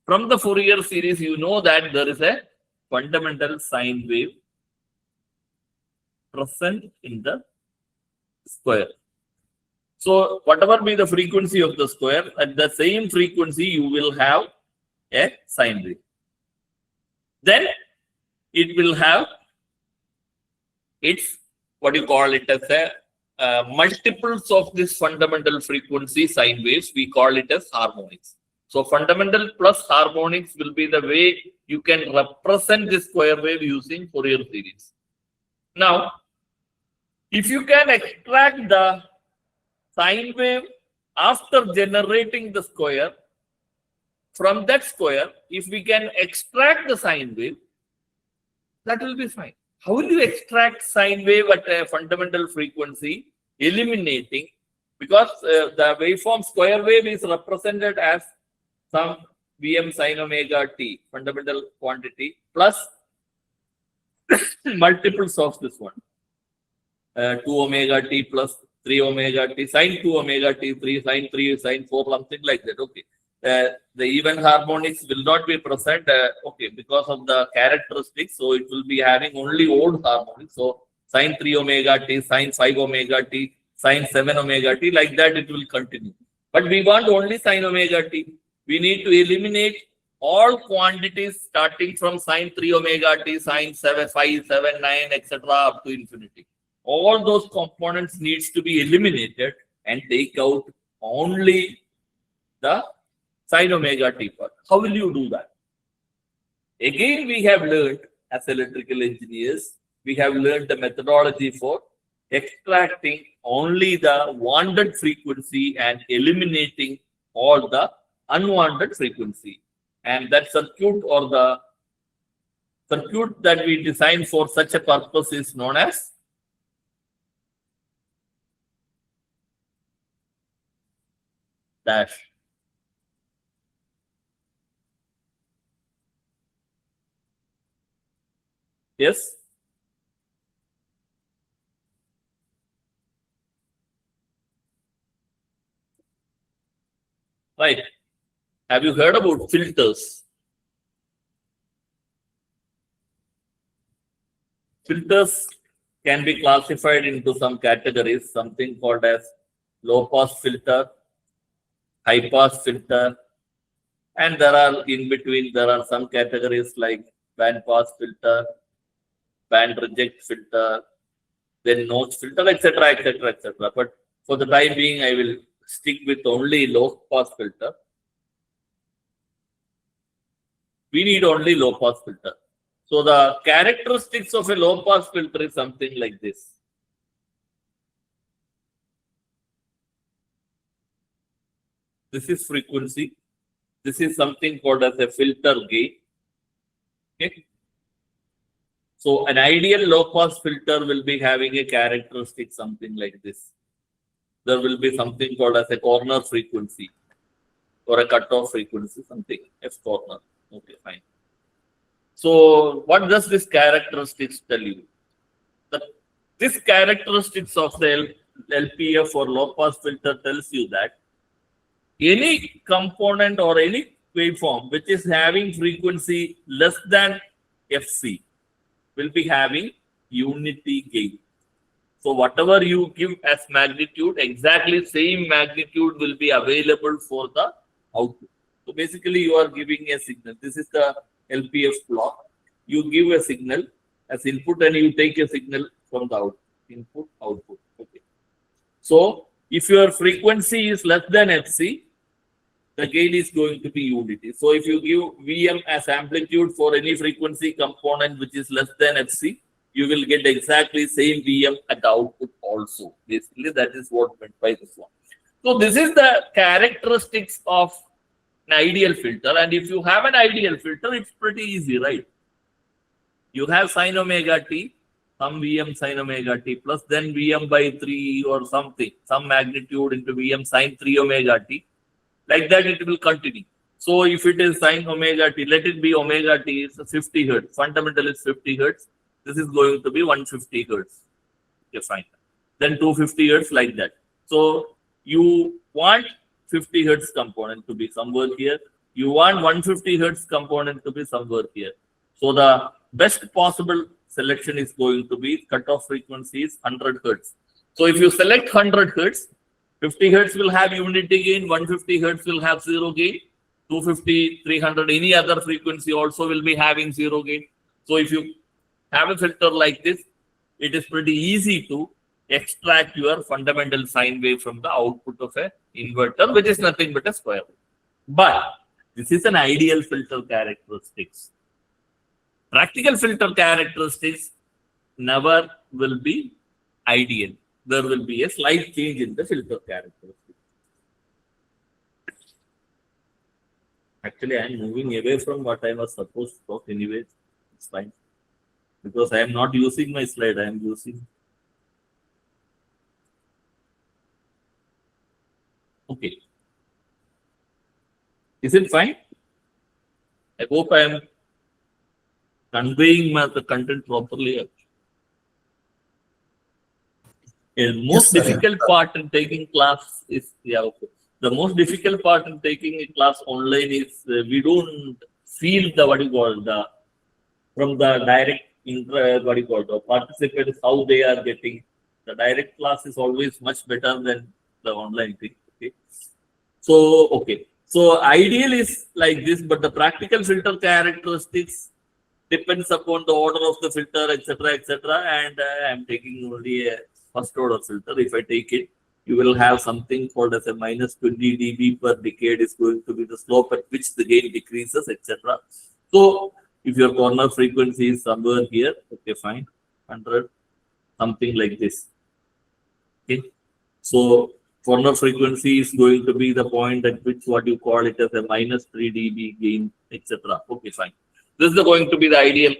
from the Fourier series, you know that there is a fundamental sine wave present in the square. So whatever be the frequency of the square, at the same frequency, you will have a sine wave. Then it will have its, what you call it as a multiples of this fundamental frequency sine waves. We call it as harmonics. So fundamental plus harmonics will be the way you can represent this square wave using Fourier series. Now, if you can extract the sine wave after generating the square, from that square, if we can extract the sine wave, that will be fine. How will you extract sine wave at a fundamental frequency? Eliminating, because the waveform square wave is represented as some Vm sine omega t, fundamental quantity, plus multiples of this one. 2 omega t plus 3 omega t, sine 2 omega t, 3, sine 3, sine 4, something like that. Okay. The even harmonics will not be present, okay, because of the characteristics. So it will be having only old harmonics. So sine 3 omega t, sine 5 omega t, sine 7 omega t, like that it will continue. But we want only sine omega t. We need to eliminate all quantities starting from sine 3 omega t, sine 7, 5, 7, 9, etc. up to infinity. All those components needs to be eliminated and take out only the sine omega t part. How will you do that? Again, we have learned as electrical engineers, we have learned the methodology for extracting only the wanted frequency and eliminating all the unwanted frequency. And that circuit, or the circuit that we design for such a purpose, is known as dash. Yes? Right. Have you heard about filters? Filters can be classified into some categories, something called as low pass filter, high pass filter, and there are in between, there are some categories like band pass filter, band reject filter, then notch filter, etc., etc., etc. But for the time being, I will stick with only low pass filter. We need only low pass filter. So the characteristics of a low pass filter is something like this. This is frequency. This is something called as a filter gain. Okay. So an ideal low pass filter will be having a characteristic something like this. There will be something called as a corner frequency or a cutoff frequency, something F corner. Okay, fine. So what does this characteristics tell you? This characteristics of the LPF or low pass filter tells you that any component or any waveform which is having frequency less than FC will be having unity gain. So whatever you give as magnitude, exactly same magnitude will be available for the output. So basically you are giving a signal. This is the LPF block. You give a signal as input and you take a signal from the output. Input, output. Okay. So if your frequency is less than FC, the gain is going to be unity. So if you give Vm as amplitude for any frequency component which is less than Fc, you will get exactly same Vm at the output also. Basically, that is what meant by this one. So this is the characteristics of an ideal filter. And if you have an ideal filter, it's pretty easy, right? You have sine omega t, some Vm sine omega t plus then Vm by 3 or something, some magnitude into Vm sine 3 omega t. Like that, it will continue. So if it is sine omega t, let it be omega t is 50 hertz. Fundamental is 50 hertz. This is going to be 150 hertz. Okay, fine. Then 250 hertz like that. So you want 50 hertz component to be somewhere here. You want 150 hertz component to be somewhere here. So the best possible selection is going to be cutoff frequency is 100 hertz. So if you select 100 hertz, 50 hertz will have unity gain, 150 hertz will have zero gain, 250, 300, any other frequency also will be having zero gain. So if you have a filter like this, it is pretty easy to extract your fundamental sine wave from the output of a inverter, which is nothing but a square wave. But this is an ideal filter characteristics. Practical filter characteristics never will be ideal. There will be a slight change in the filter characteristics. Actually, I am moving away from what I was supposed to talk anyway. It's fine. Because I am not using my slide, I am using. Okay. Is it fine? I hope I am conveying the content properly. The most difficult part in taking class is, the most difficult part in taking a class online is we don't feel the, from the direct, the participants, how they are getting. The direct class is always much better than the online thing. Okay. So, okay. So, ideal is like this, but the practical filter characteristics depends upon the order of the filter, etc., etc. And I am taking only a first order filter. If I take it, you will have something called as a minus 20 dB per decade is going to be the slope at which the gain decreases, etc. So, if your corner frequency is somewhere here, okay, fine, 100, something like this. Okay. So, corner frequency is going to be the point at which what you call it as a minus 3 dB gain, etc. Okay, fine. This is going to be the ideal,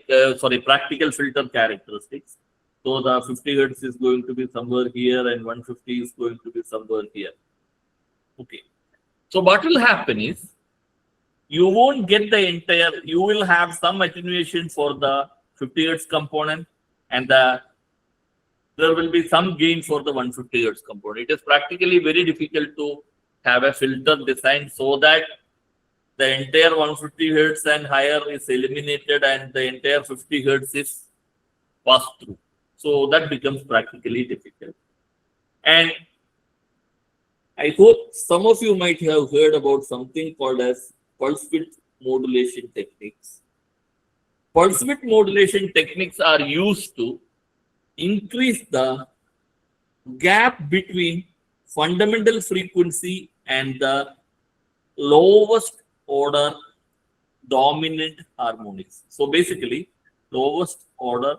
practical filter characteristics. So the 50 hertz is going to be somewhere here and 150 is going to be somewhere here. Okay. So what will happen is, you won't get the entire, you will have some attenuation for the 50 hertz component and there will be some gain for the 150 hertz component. It is practically very difficult to have a filter designed so that the entire 150 hertz and higher is eliminated and the entire 50 hertz is passed through. So that becomes practically difficult. And I hope some of you might have heard about something called as pulse width modulation techniques. Pulse width modulation techniques are used to increase the gap between fundamental frequency and the lowest order dominant harmonics. So basically, lowest order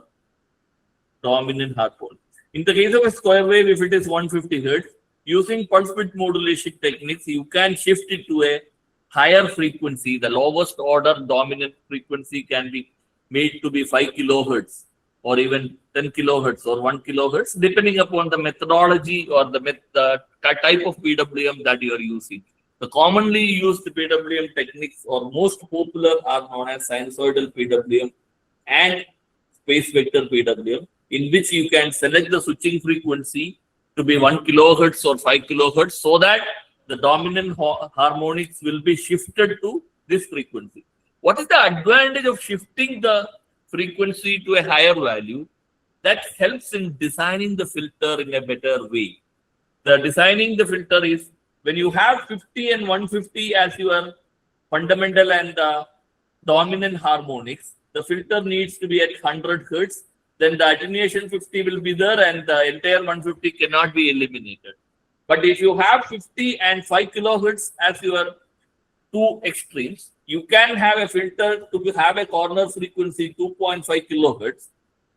dominant harmonics. In the case of a square wave, if it is 150 hertz, using pulse width modulation techniques, you can shift it to a higher frequency. The lowest order dominant frequency can be made to be 5 kilohertz or even 10 kilohertz or 1 kilohertz, depending upon the methodology or the type of PWM that you are using. The commonly used PWM techniques or most popular are known as sinusoidal PWM and space vector PWM, in which you can select the switching frequency to be 1 kilohertz or 5 kilohertz so that the dominant harmonics will be shifted to this frequency. What is the advantage of shifting the frequency to a higher value? That helps in designing the filter in a better way. The designing the filter is when you have 50 and 150 as your fundamental and dominant harmonics, the filter needs to be at 100 hertz. Then the attenuation 50 will be there and the entire 150 cannot be eliminated. But if you have 50 and 5 kilohertz as your two extremes. You can have a filter to have a corner frequency 2.5 kilohertz,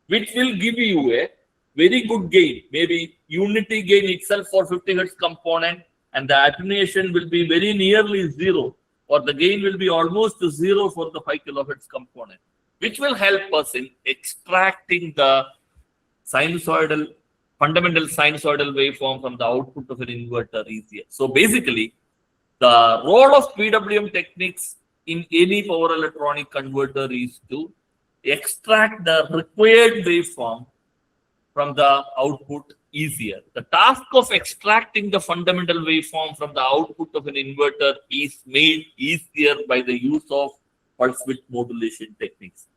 which will give you a very good gain, maybe unity gain itself for 50 hertz component, and the attenuation will be very nearly zero, or the gain will be almost zero for the 5 kilohertz component, which will help us in extracting the sinusoidal, fundamental sinusoidal waveform from the output of an inverter easier. So basically, the role of PWM techniques in any power electronic converter is to extract the required waveform from the output easier. The task of extracting the fundamental waveform from the output of an inverter is made easier by the use of pulse width modulation techniques.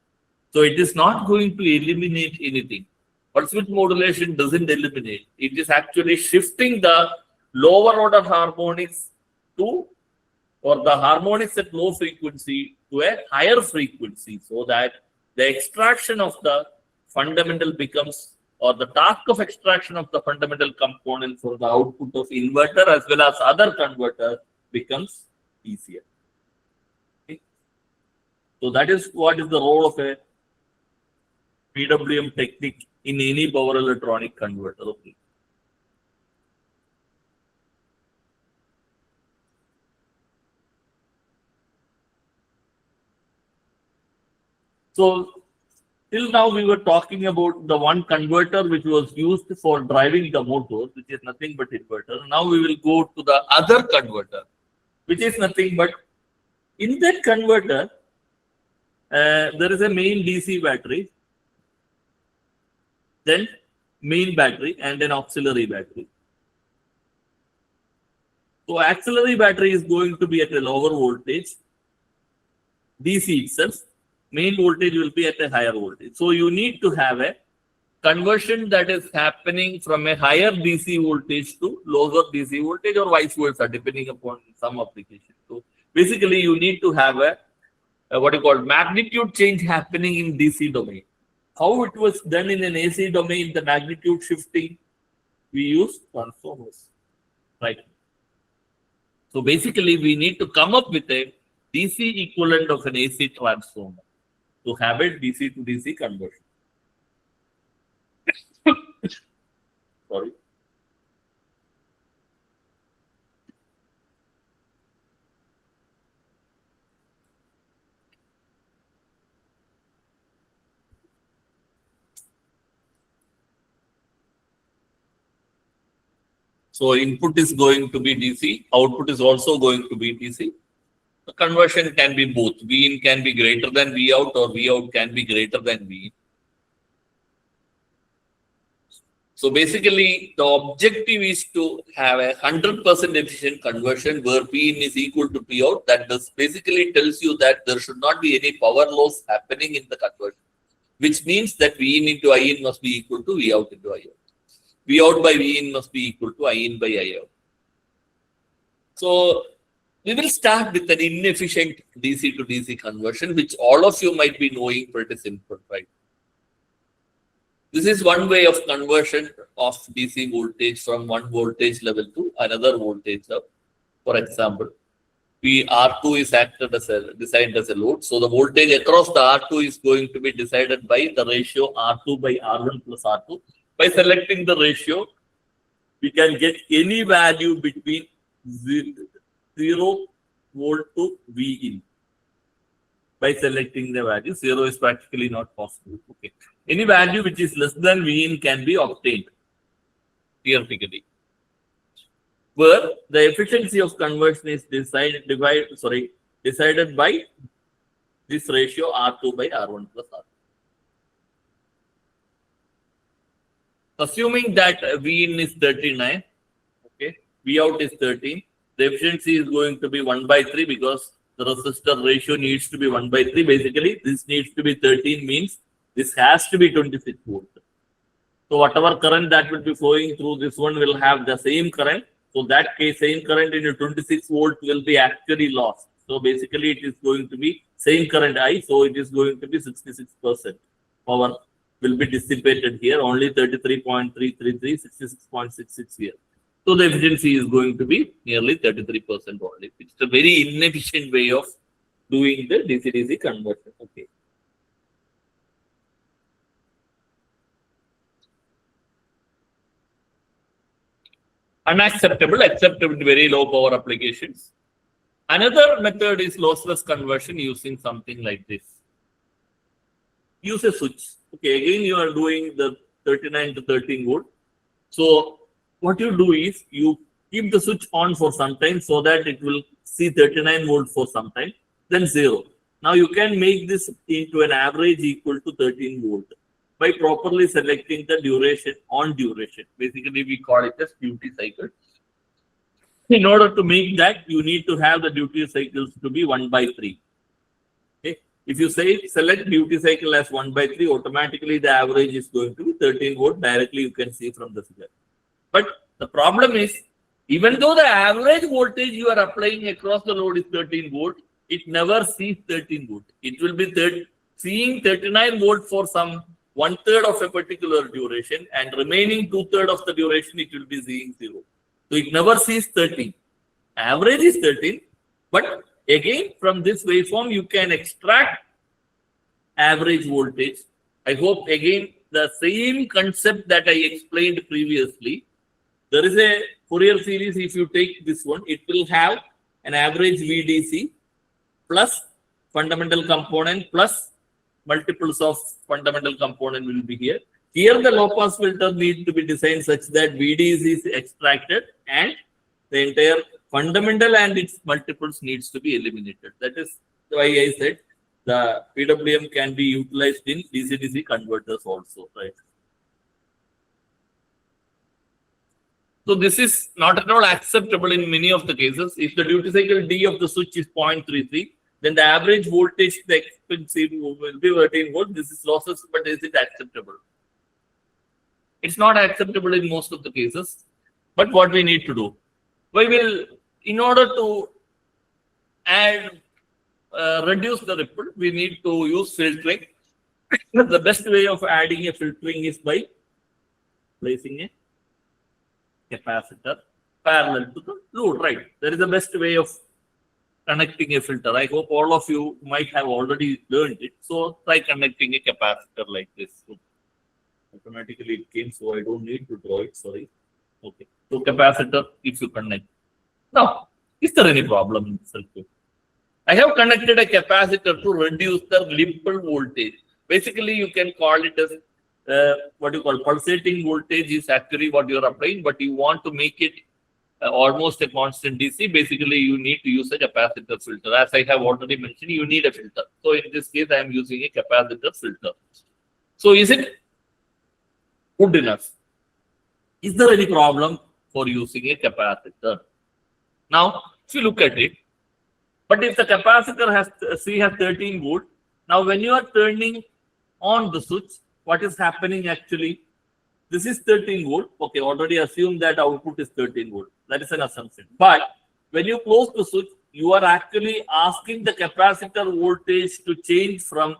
So it is not going to eliminate anything. Pulse width modulation doesn't eliminate. It is actually shifting the lower order harmonics to, or the harmonics at low frequency to a higher frequency, so that the extraction of the fundamental becomes, or the task of extraction of the fundamental component for the output of inverter as well as other converter becomes easier. Okay. So that is what is the role of a PWM technique in any power electronic converter. Okay. So till now we were talking about the one converter which was used for driving the motors, which is nothing but inverter. Now we will go to the other converter, which is nothing but, in that converter, there is a main DC battery, then main battery, and an auxiliary battery. So auxiliary battery is going to be at a lower voltage, DC itself. Main voltage will be at a higher voltage. So you need to have a conversion that is happening from a higher DC voltage to lower DC voltage, or vice versa, depending upon some application. So basically, you need to have a what you call magnitude change happening in DC domain. How it was done in an AC domain, the magnitude shifting, we use transformers, right? So basically, we need to come up with a DC equivalent of an AC transformer to have a DC to DC conversion. Sorry. So input is going to be DC, output is also going to be DC. The conversion can be both. V in can be greater than V out, or V out can be greater than V in. So basically, the objective is to have a 100% efficient conversion where P in is equal to P out. That basically tells you that there should not be any power loss happening in the conversion, which means that V in into I in must be equal to V out into I out. V out by V in must be equal to I in by I out. So we will start with an inefficient DC to DC conversion, which all of you might be knowing pretty simple, right? This is one way of conversion of DC voltage from one voltage level to another voltage level. For example, R2 is decided as a load. So the voltage across the R2 is going to be decided by the ratio R2 by R1 plus R2. By selecting the ratio, we can get any value between 0 volt to V in. By selecting the value, 0 is practically not possible. Okay. Any value which is less than V in can be obtained theoretically, where the efficiency of conversion is decided by this ratio R2 by R1 plus R2. Assuming that V in is 39, okay, V out is 13, the efficiency is going to be 1 by 3 because the resistor ratio needs to be 1 by 3. Basically, this needs to be 13, means this has to be 26 volt. So whatever current that will be flowing through this one will have the same current. So that case, same current in 26 volt will be actually lost. So basically, it is going to be same current I. So it is going to be 66% power will be dissipated here, only 33.333, 66.66 here. So the efficiency is going to be nearly 33% only. It's a very inefficient way of doing the DC-DC conversion. Okay. Unacceptable, acceptable in very low power applications. Another method is lossless conversion using something like this. Use a switch. Okay, again you are doing the 39 to 13 volt. So what you do is you keep the switch on for some time so that it will see 39 volt for some time, then 0. Now you can make this into an average equal to 13 volt by properly selecting the duration on duration. Basically, we call it as duty cycle. In order to make that, you need to have the duty cycles to be 1/3. Okay. If you say select duty cycle as 1/3, automatically the average is going to be 13 volt. Directly you can see from the figure. But the problem is, even though the average voltage you are applying across the load is 13 volt, it never sees 13 volt. It will be seeing 39 volt for some 1/3 of a particular duration, and remaining 2/3 of the duration it will be seeing 0. So it never sees 13. Average is 13, but again from this waveform you can extract average voltage. I hope again the same concept that I explained previously. There is a Fourier series. If you take this one, it will have an average VDC plus fundamental component plus multiples of fundamental component will be here. Here the low pass filter needs to be designed such that VDC is extracted and the entire fundamental and its multiples needs to be eliminated. That is why I said the PWM can be utilized in DC-DC converters also, right? So this is not at all acceptable in many of the cases. If the duty cycle D of the switch is 0.33, then the average voltage, the expensive will be 13 volt. This is losses, but is it acceptable? It's not acceptable in most of the cases. But what we need to do? We will, in order to reduce the ripple, we need to use filtering. The best way of adding a filtering is by placing a capacitor parallel to the load, right? That is the best way of connecting a filter. I hope all of you might have already learned it. So try connecting a capacitor like this. So automatically it came, so I don't need to draw it, sorry. Okay, so capacitor, if you connect. Now, is there any problem in the circuit? I have connected a capacitor to reduce the ripple voltage. Basically, you can call it as what you call pulsating voltage is actually what you are applying, but you want to make it almost a constant DC. Basically, you need to use a capacitor filter. As I have already mentioned, you need a filter. So in this case, I am using a capacitor filter. So is it good enough? Is there any problem for using a capacitor? Now, if you look at it, but if the capacitor has 13 volt, now when you are turning on the switch, what is happening actually? This is 13 volt. Okay, already assume that output is 13 volt. That is an assumption. But when you close the switch, you are actually asking the capacitor voltage to change from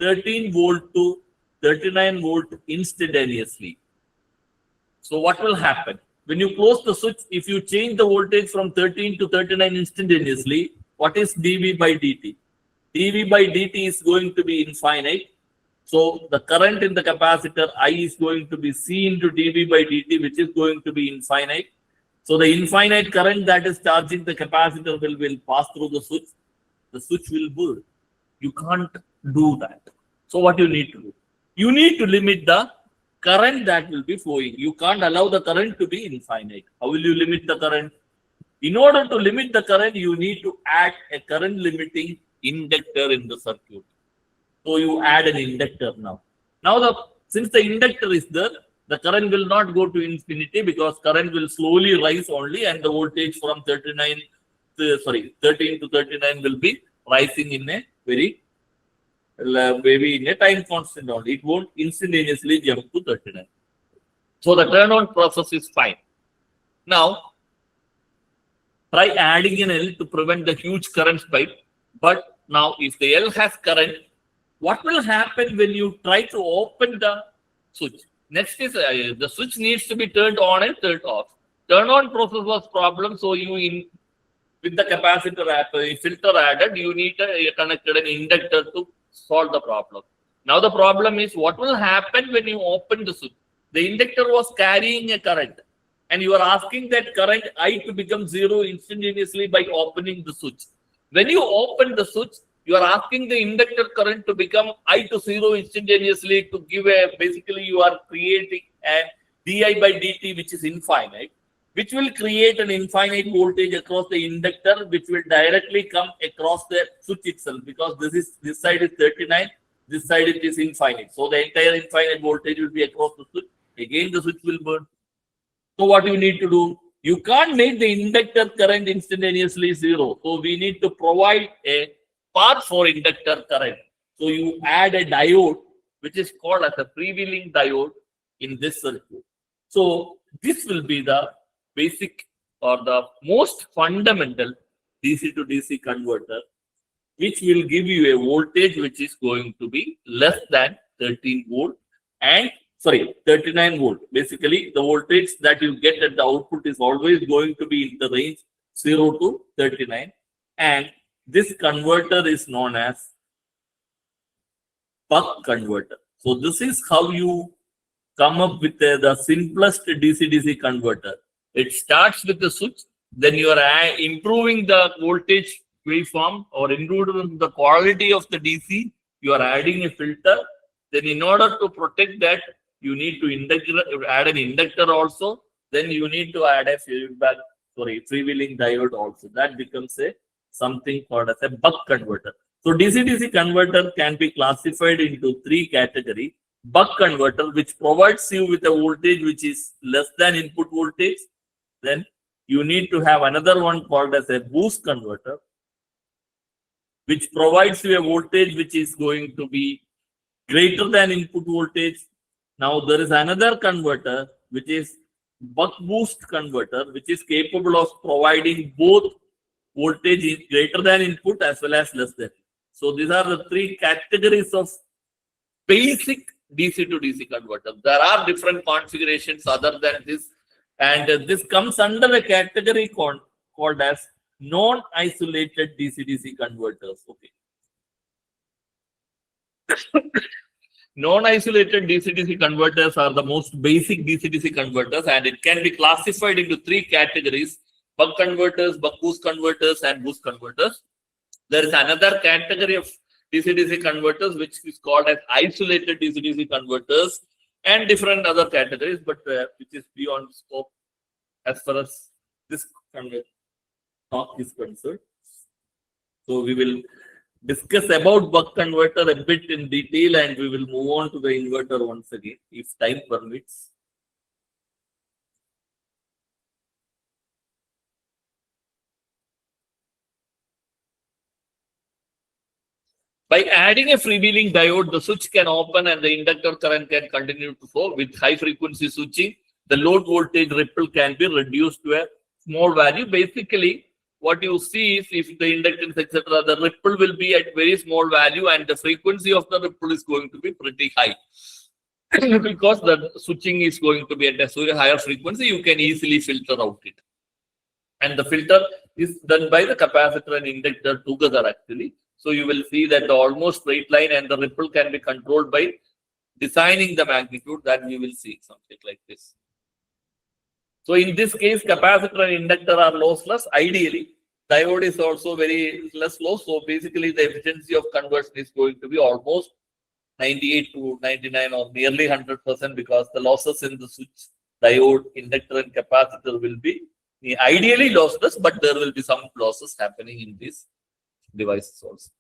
13 volt to 39 volt instantaneously. So what will happen? When you close the switch, if you change the voltage from 13 to 39 instantaneously, what is dV by dt? dV by dt is going to be infinite. So the current in the capacitor I is going to be C into dV by dt, which is going to be infinite. So the infinite current that is charging the capacitor will pass through the switch. The switch will burn. You can't do that. So what you need to do? You need to limit the current that will be flowing. You can't allow the current to be infinite. How will you limit the current? In order to limit the current, you need to add a current limiting inductor in the circuit. So you add an inductor now. Now since the inductor is there, the current will not go to infinity because current will slowly rise only, and the voltage from 13 to 39 will be rising in a very maybe in a time constant only. It won't instantaneously jump to 39. So the turn on process is fine. Now try adding an L to prevent the huge current spike. But now if the L has current, what will happen when you try to open the switch? Next is the switch needs to be turned on and turned off. Turn on process was problem, so with the capacitor filter added, you need connected an inductor to solve the problem. Now the problem is what will happen when you open the switch? The inductor was carrying a current, and you are asking that current I to become zero instantaneously by opening the switch. When you open the switch, you are asking the inductor current to become I to zero instantaneously to give basically you are creating a di by dt which is infinite, which will create an infinite voltage across the inductor, which will directly come across the switch itself, because this side is 39, this side it is infinite. So the entire infinite voltage will be across the switch. Again, the switch will burn. So what you need to do? You can't make the inductor current instantaneously zero. So we need to provide a path for inductor current. So you add a diode, which is called as a freewheeling diode in this circuit. So this will be the basic or the most fundamental DC to DC converter, which will give you a voltage which is going to be less than 13 volt and 39 volt. Basically, the voltage that you get at the output is always going to be in the range 0 to 39. And this converter is known as buck converter. So this is how you come up with the simplest DC-DC converter. It starts with the switch, then you are improving the voltage waveform or improving the quality of the DC. You are adding a filter. Then in order to protect that, you need to add an inductor also. Then you need to add a freewheeling diode also. That becomes something called as a buck converter. So DC-DC converter can be classified into three categories. Buck converter, which provides you with a voltage which is less than input voltage. Then you need to have another one called as a boost converter, which provides you a voltage which is going to be greater than input voltage. Now there is another converter which is buck boost converter, which is capable of providing both voltage greater than input as well as less than. So these are the three categories of basic DC to DC converter. There are different configurations other than this, and this comes under a category called as non-isolated DC-DC converters. Okay. Non-isolated DC-DC converters are the most basic DC-DC converters, and it can be classified into three categories: buck converters, buck boost converters, and boost converters. There is another category of DC-DC converters which is called as isolated DC-DC converters, and different other categories, but which is beyond scope as far as this talk is concerned. So we will discuss about buck converter a bit in detail, and we will move on to the inverter once again, if time permits. By adding a freewheeling diode, the switch can open and the inductor current can continue to flow. With high frequency switching, the load voltage ripple can be reduced to a small value. Basically, what you see is if the inductance, etc., the ripple will be at very small value and the frequency of the ripple is going to be pretty high. Because the switching is going to be at a higher frequency, you can easily filter out it. And the filter is done by the capacitor and inductor together actually. So you will see that the almost straight line and the ripple can be controlled by designing the magnitude, that we will see something like this. So in this case, capacitor and inductor are lossless. Ideally, diode is also very less loss. So basically, the efficiency of conversion is going to be almost 98 to 99 or nearly 100%, because the losses in the switch, diode, inductor, and capacitor will be ideally lossless, but there will be some losses happening in these devices also.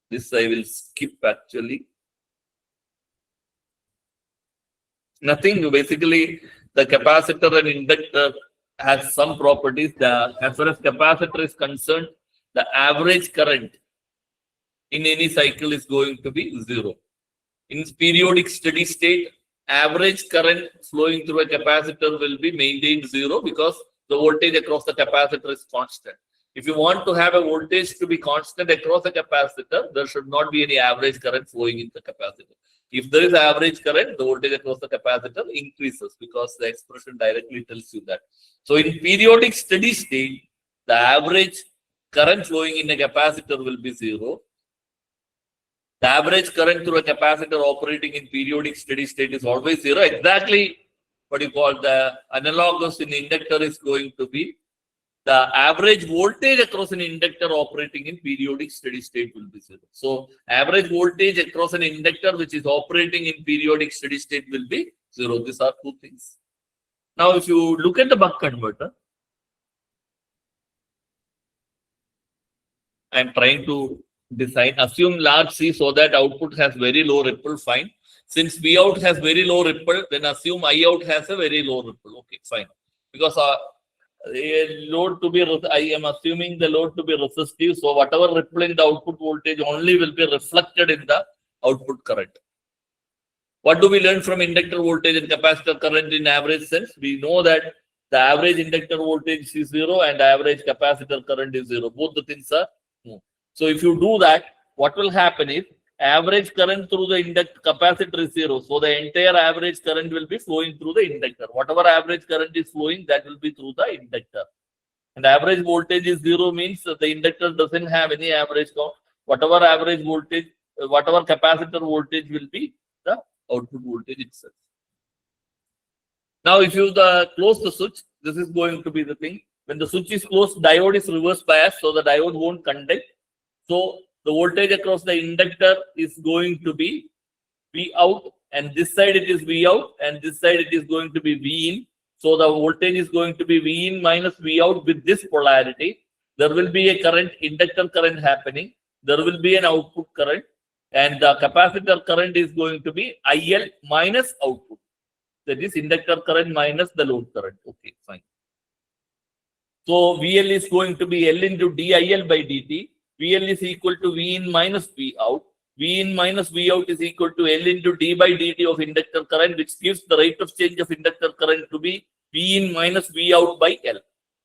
This I will skip actually. Nothing, basically the capacitor and inductor has some properties. As far as capacitor is concerned, the average current in any cycle is going to be zero. In periodic steady state, average current flowing through a capacitor will be maintained zero, because the voltage across the capacitor is constant. If you want to have a voltage to be constant across a capacitor, there should not be any average current flowing in the capacitor. If there is average current, the voltage across the capacitor increases because the expression directly tells you that. So in periodic steady state, the average current flowing in a capacitor will be 0. The average current through a capacitor operating in periodic steady state is always 0. Exactly what you call the analogous in inductor is going to be the average voltage across an inductor operating in periodic steady state will be 0. So average voltage across an inductor which is operating in periodic steady state will be 0. These are two things. Now, if you look at the buck converter, I am trying to design, assume large C so that output has very low ripple, fine. Since V out has very low ripple, then assume I out has a very low ripple. Okay, fine. Because a load to be, I am assuming the load to be resistive. So whatever ripple in the output voltage only will be reflected in the output current. What do we learn from inductor voltage and capacitor current in average sense? We know that the average inductor voltage is 0 and average capacitor current is 0. Both the things are no. So if you do that, what will happen is average current through the inductor capacitor is 0. So the entire average current will be flowing through the inductor. Whatever average current is flowing, that will be through the inductor. And average voltage is 0 means that the inductor doesn't have any average count. Whatever average voltage, whatever capacitor voltage will be the output voltage itself. Now, if you close the switch, this is going to be the thing. When the switch is closed, diode is reverse biased, so the diode won't conduct. So the voltage across the inductor is going to be V out, and this side it is V out, and this side it is going to be V in. So the voltage is going to be V in minus V out with this polarity. There will be a current, inductor current happening. There will be an output current, and the capacitor current is going to be IL minus output. That is inductor current minus the load current. Okay, fine. So VL is going to be L into DIL by dt. VL is equal to V in minus V out. V in minus V out is equal to L into D by dt of inductor current, which gives the rate of change of inductor current to be V in minus V out by L,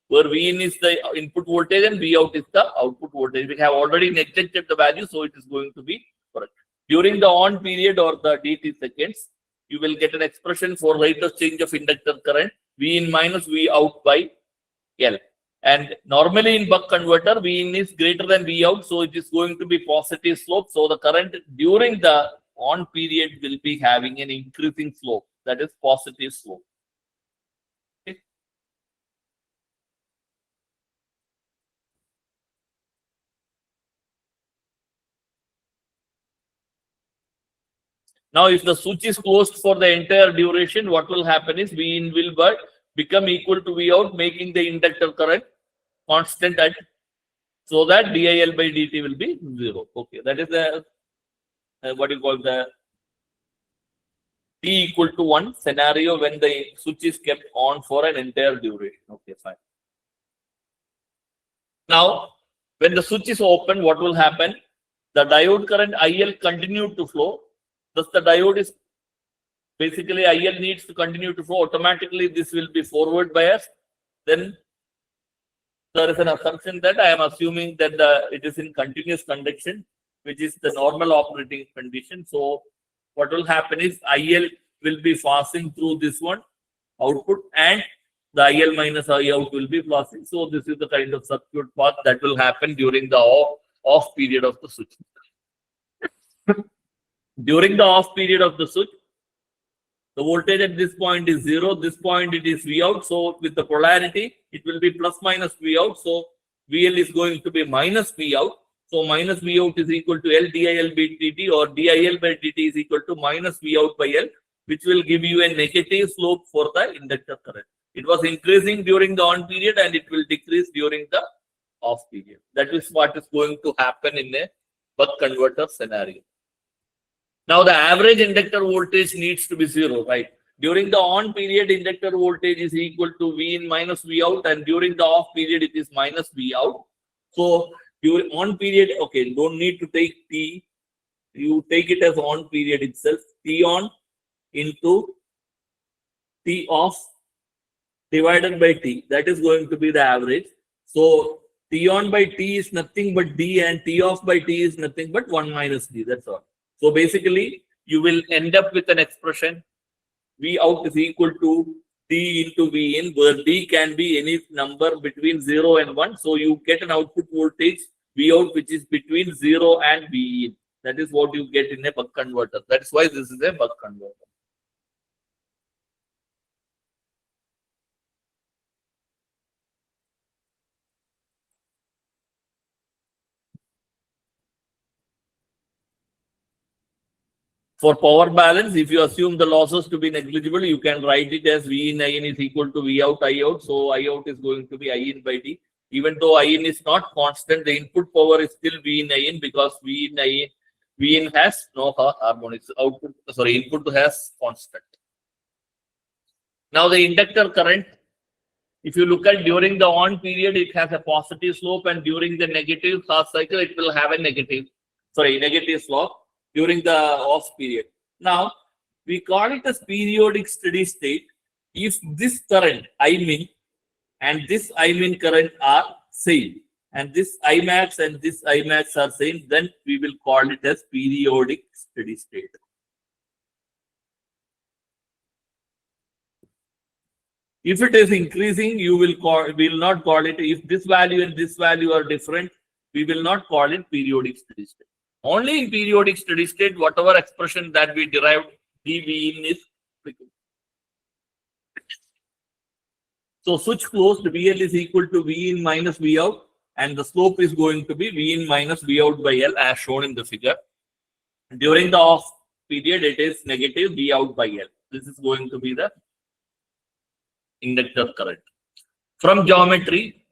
where V in is the input voltage and V out is the output voltage. We have already neglected the value, so it is going to be correct. During the on period or the dt seconds, you will get an expression for rate of change of inductor current, V in minus V out by L. And normally in buck converter, V in is greater than V out, so it is going to be positive slope. So the current during the on period will be having an increasing slope, that is positive slope. Okay. Now, if the switch is closed for the entire duration, what will happen is V in will become equal to V out, making the inductor current constant at, so that DIL by dt will be 0. Okay, that is the what you call the t equal to 1 scenario when the switch is kept on for an entire duration. Okay, fine. Now, when the switch is open, what will happen? The diode current IL continue to flow. Thus, the diode is basically IL needs to continue to flow. Automatically, this will be forward biased. Then there is an assumption that I am assuming that it is in continuous conduction, which is the normal operating condition. So what will happen is IL will be passing through this one output, and the IL minus I out will be passing. So this is the kind of circuit path that will happen during the off period of the switch. During the off period of the switch, the voltage at this point is 0. This point it is V out. So with the polarity, it will be plus minus V out. So VL is going to be minus V out. So minus V out is equal to L DIL by dt, or DIL by dt is equal to minus V out by L, which will give you a negative slope for the inductor current. It was increasing during the on period and it will decrease during the off period. That is what is going to happen in a buck converter scenario. Now, the average inductor voltage needs to be 0, right? During the on period, inductor voltage is equal to V in minus V out, and during the off period, it is minus V out. So, during on period, okay, don't need to take T. You take it as on period itself. T on into T off divided by T. That is going to be the average. So, T on by T is nothing but D, and T off by T is nothing but 1 minus D. That's all. So basically, you will end up with an expression V out is equal to D into V in, where D can be any number between 0 and 1. So you get an output voltage V out which is between 0 and V in. That is what you get in a buck converter. That's why this is a buck converter. For power balance, if you assume the losses to be negligible, you can write it as V in I in is equal to V out I out. So I out is going to be I in by D. Even though I in is not constant, the input power is still V in I in, because V in has no harmonics. Input has constant. Now the inductor current, if you look at during the on period, it has a positive slope, and during the negative half cycle, it will have a negative slope during the off period. Now, we call it as periodic steady state if this current Imin and this Imin current are same, and this Imax and this Imax are same, then we will call it as periodic steady state. If it is increasing, we will not call it. If this value and this value are different, we will not call it periodic steady state. Only in periodic steady state, whatever expression that we derived, dV in is applicable. So switch closed, VL is equal to V in minus V out, and the slope is going to be V in minus V out by L as shown in the figure. During the off period, it is negative V out by L. This is going to be the inductor current. From geometry,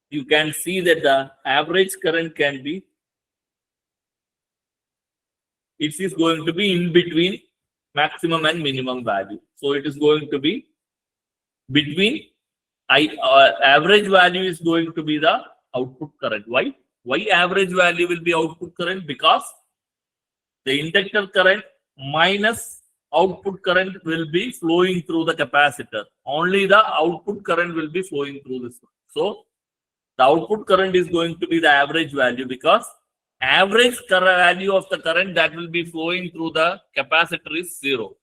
you can see that the average current can be, it is going to be in between maximum and minimum value. So it is going to be between average value is going to be the output current. Why? Why average value will be output current? Because the inductor current minus output current will be flowing through the capacitor. Only the output current will be flowing through this one. So the output current is going to be the average value, because average value of the current that will be flowing through the capacitor is 0.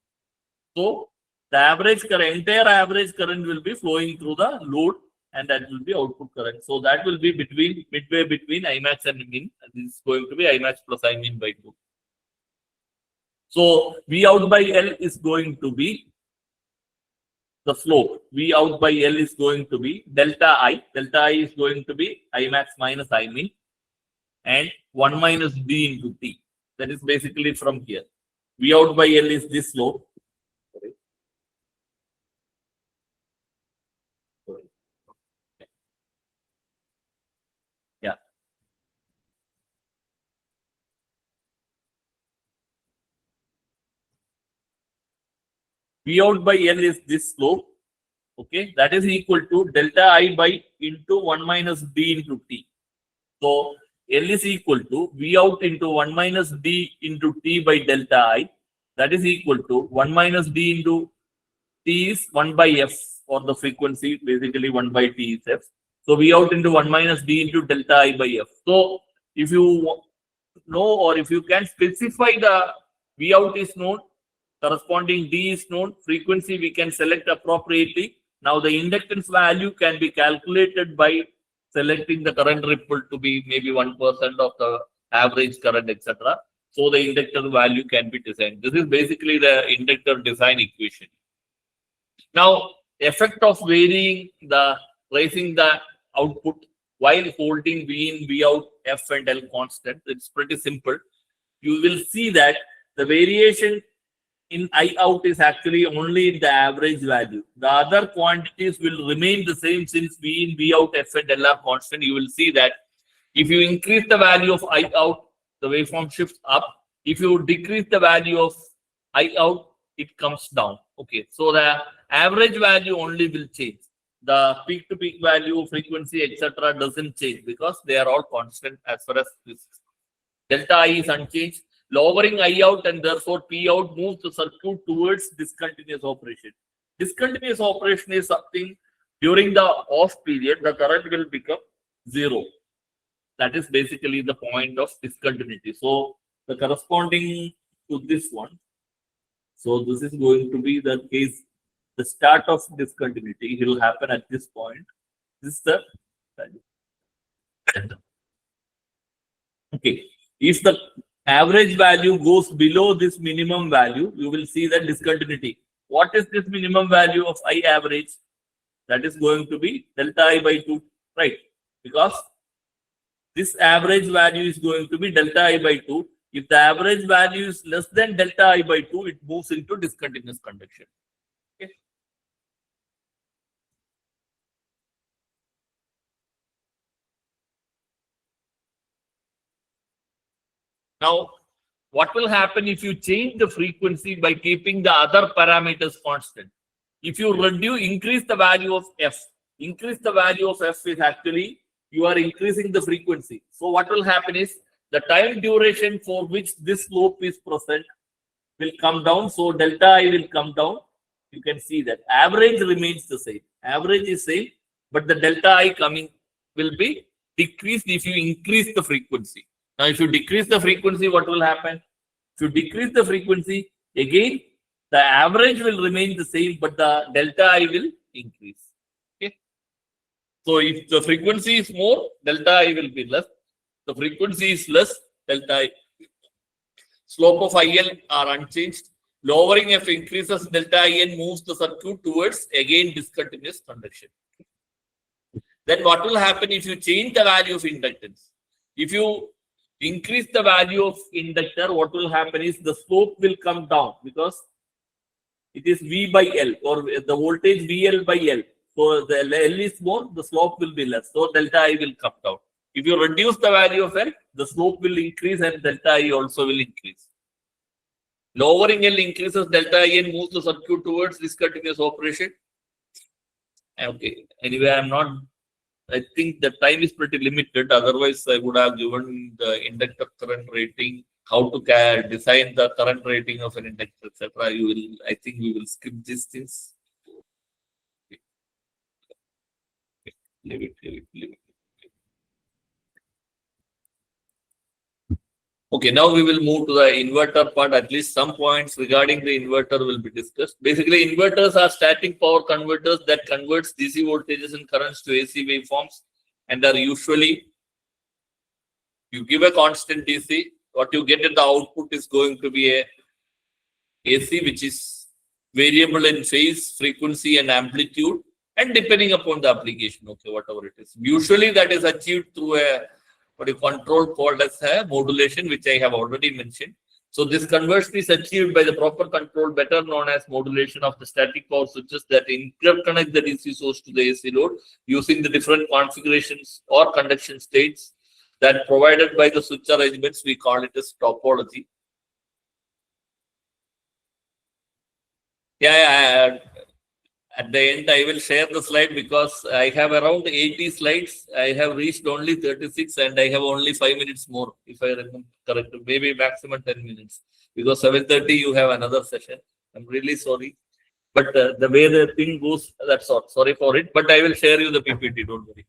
So the average current, entire average current will be flowing through the load, and that will be output current. So that will be midway between Imax and Min. This is going to be Imax plus Imin by 2. So V out by L is going to be the slope. V out by L is going to be delta I. Delta I is going to be Imax minus Imin, and 1 minus D into T. That is basically from here. V out by L is this slope. Yeah. V out by L is this slope. Okay, that is equal to delta I by into 1 minus D into T. So L is equal to V out into 1 minus D into T by delta I. That is equal to 1 minus D into T is 1 by F for the frequency, basically 1 by T is F. So V out into 1 minus D into delta I by F. So if you know, or if you can specify the V out is known, corresponding D is known, frequency we can select appropriately. Now the inductance value can be calculated by selecting the current ripple to be maybe 1% of the average current, etc. So the inductor value can be designed. This is basically the inductor design equation. Now, effect of raising the output while holding V in, V out, F and L constant. It's pretty simple. You will see that the variation in I out is actually only in the average value. The other quantities will remain the same, since V in, V out, F and L are constant. You will see that if you increase the value of I out, the waveform shifts up. If you decrease the value of I out, it comes down. Okay, so the average value only will change. The peak to peak value, frequency, etc. doesn't change, because they are all constant as far as this. Delta I is unchanged. Lowering I out and therefore P out moves the circuit towards discontinuous operation. Discontinuous operation is something during the off period, the current will become 0. That is basically the point of discontinuity. So the corresponding to this one. So this is going to be the case, the start of discontinuity. It will happen at this point. This is the value. Okay. If the average value goes below this minimum value, you will see the discontinuity. What is this minimum value of I average? That is going to be delta I by 2, right? Because this average value is going to be delta I by 2. If the average value is less than delta I by 2, it moves into discontinuous conduction. Okay. Now, what will happen if you change the frequency by keeping the other parameters constant? If you increase the value of f, increase the value of f is actually, you are increasing the frequency. So what will happen is, the time duration for which this slope is present will come down. So delta I will come down. You can see that average remains the same. Average is same, but the delta I coming will be decreased if you increase the frequency. Now, if you decrease the frequency, what will happen? If you decrease the frequency, again, the average will remain the same, but the delta I will increase. Okay. So if the frequency is more, delta I will be less. The frequency is less, delta I. Slope of IL are unchanged. Lowering F increases delta IN, moves the circuit towards again discontinuous conduction. Then what will happen if you change the value of inductance? If you increase the value of inductor, what will happen is the slope will come down because it is V by L, or the voltage VL by L. So the L is more, the slope will be less. So delta I will come down. If you reduce the value of L, the slope will increase and delta I also will increase. Lowering L increases delta I and moves the circuit towards discontinuous operation. Okay. Anyway, I think the time is pretty limited. Otherwise, I would have given the inductor current rating, how to design the current rating of an inductor, etc. I think we will skip these things. Leave it. Okay, now we will move to the inverter part. At least some points regarding the inverter will be discussed. Basically, inverters are static power converters that converts DC voltages and currents to AC waveforms, and are usually, you give a constant DC, what you get in the output is going to be a AC, which is variable in phase, frequency, and amplitude, and depending upon the application, okay, whatever it is. Usually that is achieved through a control called as a modulation, which I have already mentioned. So this conversion is achieved by the proper control, better known as modulation of the static power switches that interconnect the DC source to the AC load using the different configurations or conduction states that provided by the switch arrangements. We call it as topology. At the end, I will share the slide because I have around 80 slides. I have reached only 36 and I have only 5 minutes more, if I remember correctly, maybe maximum 10 minutes. Because 7:30 you have another session. I'm really sorry. But the way the thing goes, that's all. Sorry for it. But I will share you the PPT, don't worry.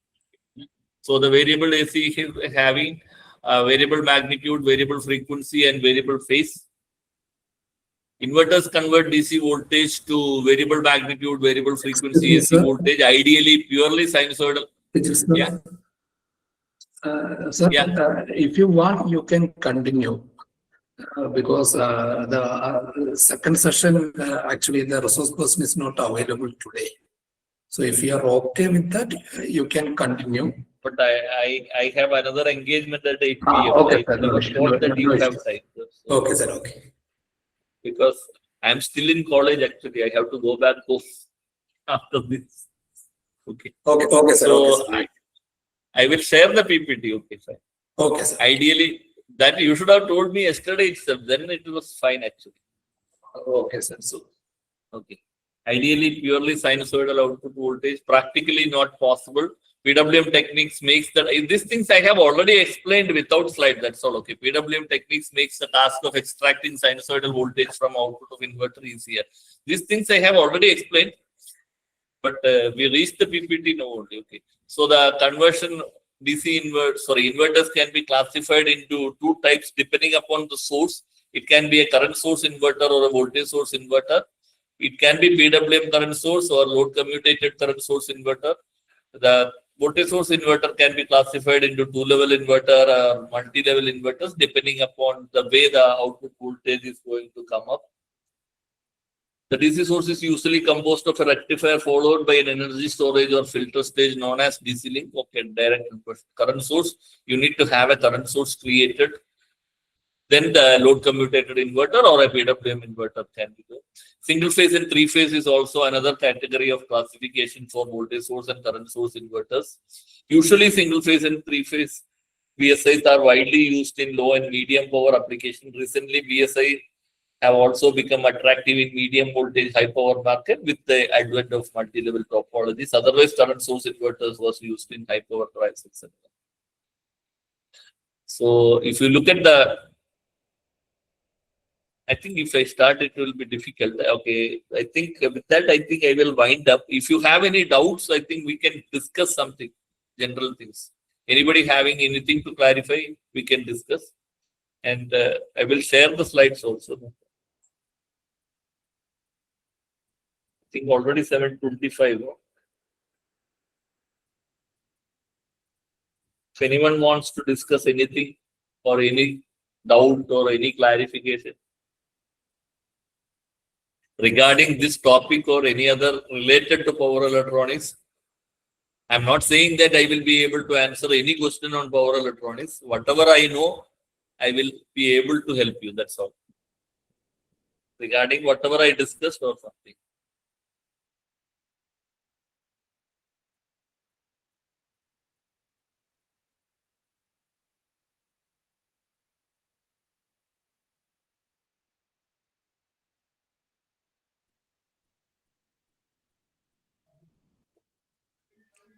So the variable AC is having variable magnitude, variable frequency, and variable phase. Inverters convert DC voltage to variable magnitude, variable frequency, AC voltage, ideally purely sinusoidal. Yeah. Sir, Yeah. if you want, you can continue because the second session, actually, the resource person is not available today. So if you are okay with that, you can continue. But I have another engagement at 8 p.m. Okay, I never thought that you have time. So, okay, sir. Okay. because I'm still in college, actually. I have to go back home after this. Okay. Okay, sir. So Okay, sir. I will share the PPT. Okay, fine. Okay, sir. Ideally, that you should have told me yesterday itself. Then it was fine, actually. Okay, sir. So, okay. Ideally, purely sinusoidal output voltage, practically not possible. PWM techniques makes that. These things I have already explained without slide. That's all. Okay. PWM techniques makes the task of extracting sinusoidal voltage from output of inverter easier. These things I have already explained, but we reached the PPT now only. Okay. So the conversion inverters can be classified into two types depending upon the source. It can be a current source inverter or a voltage source inverter. It can be PWM current source or load commutated current source inverter. The voltage source inverter can be classified into two-level inverter or multi-level inverters depending upon the way the output voltage is going to come up. The DC source is usually composed of a rectifier followed by an energy storage or filter stage known as DC link. Okay, direct current source. You need to have a current source created. Then the load commutated inverter or a PWM inverter can be there. Single phase and three phase is also another category of classification for voltage source and current source inverters. Usually single phase and three phase VSIs are widely used in low and medium power application. Recently, VSI have also become attractive in medium voltage high power market with the advent of multi-level topologies. Otherwise, current source inverters was used in high power drives, etc. So if you look at the, I think if I start, it will be difficult. Okay, I think with that, I think I will wind up. If you have any doubts, I think we can discuss something, general things. Anybody having anything to clarify, we can discuss. And I will share the slides also. I think already 7:25. If anyone wants to discuss anything or any doubt or any clarification regarding this topic or any other related to power electronics, I'm not saying that I will be able to answer any question on power electronics. Whatever I know, I will be able to help you. That's all. Regarding whatever I discussed or something.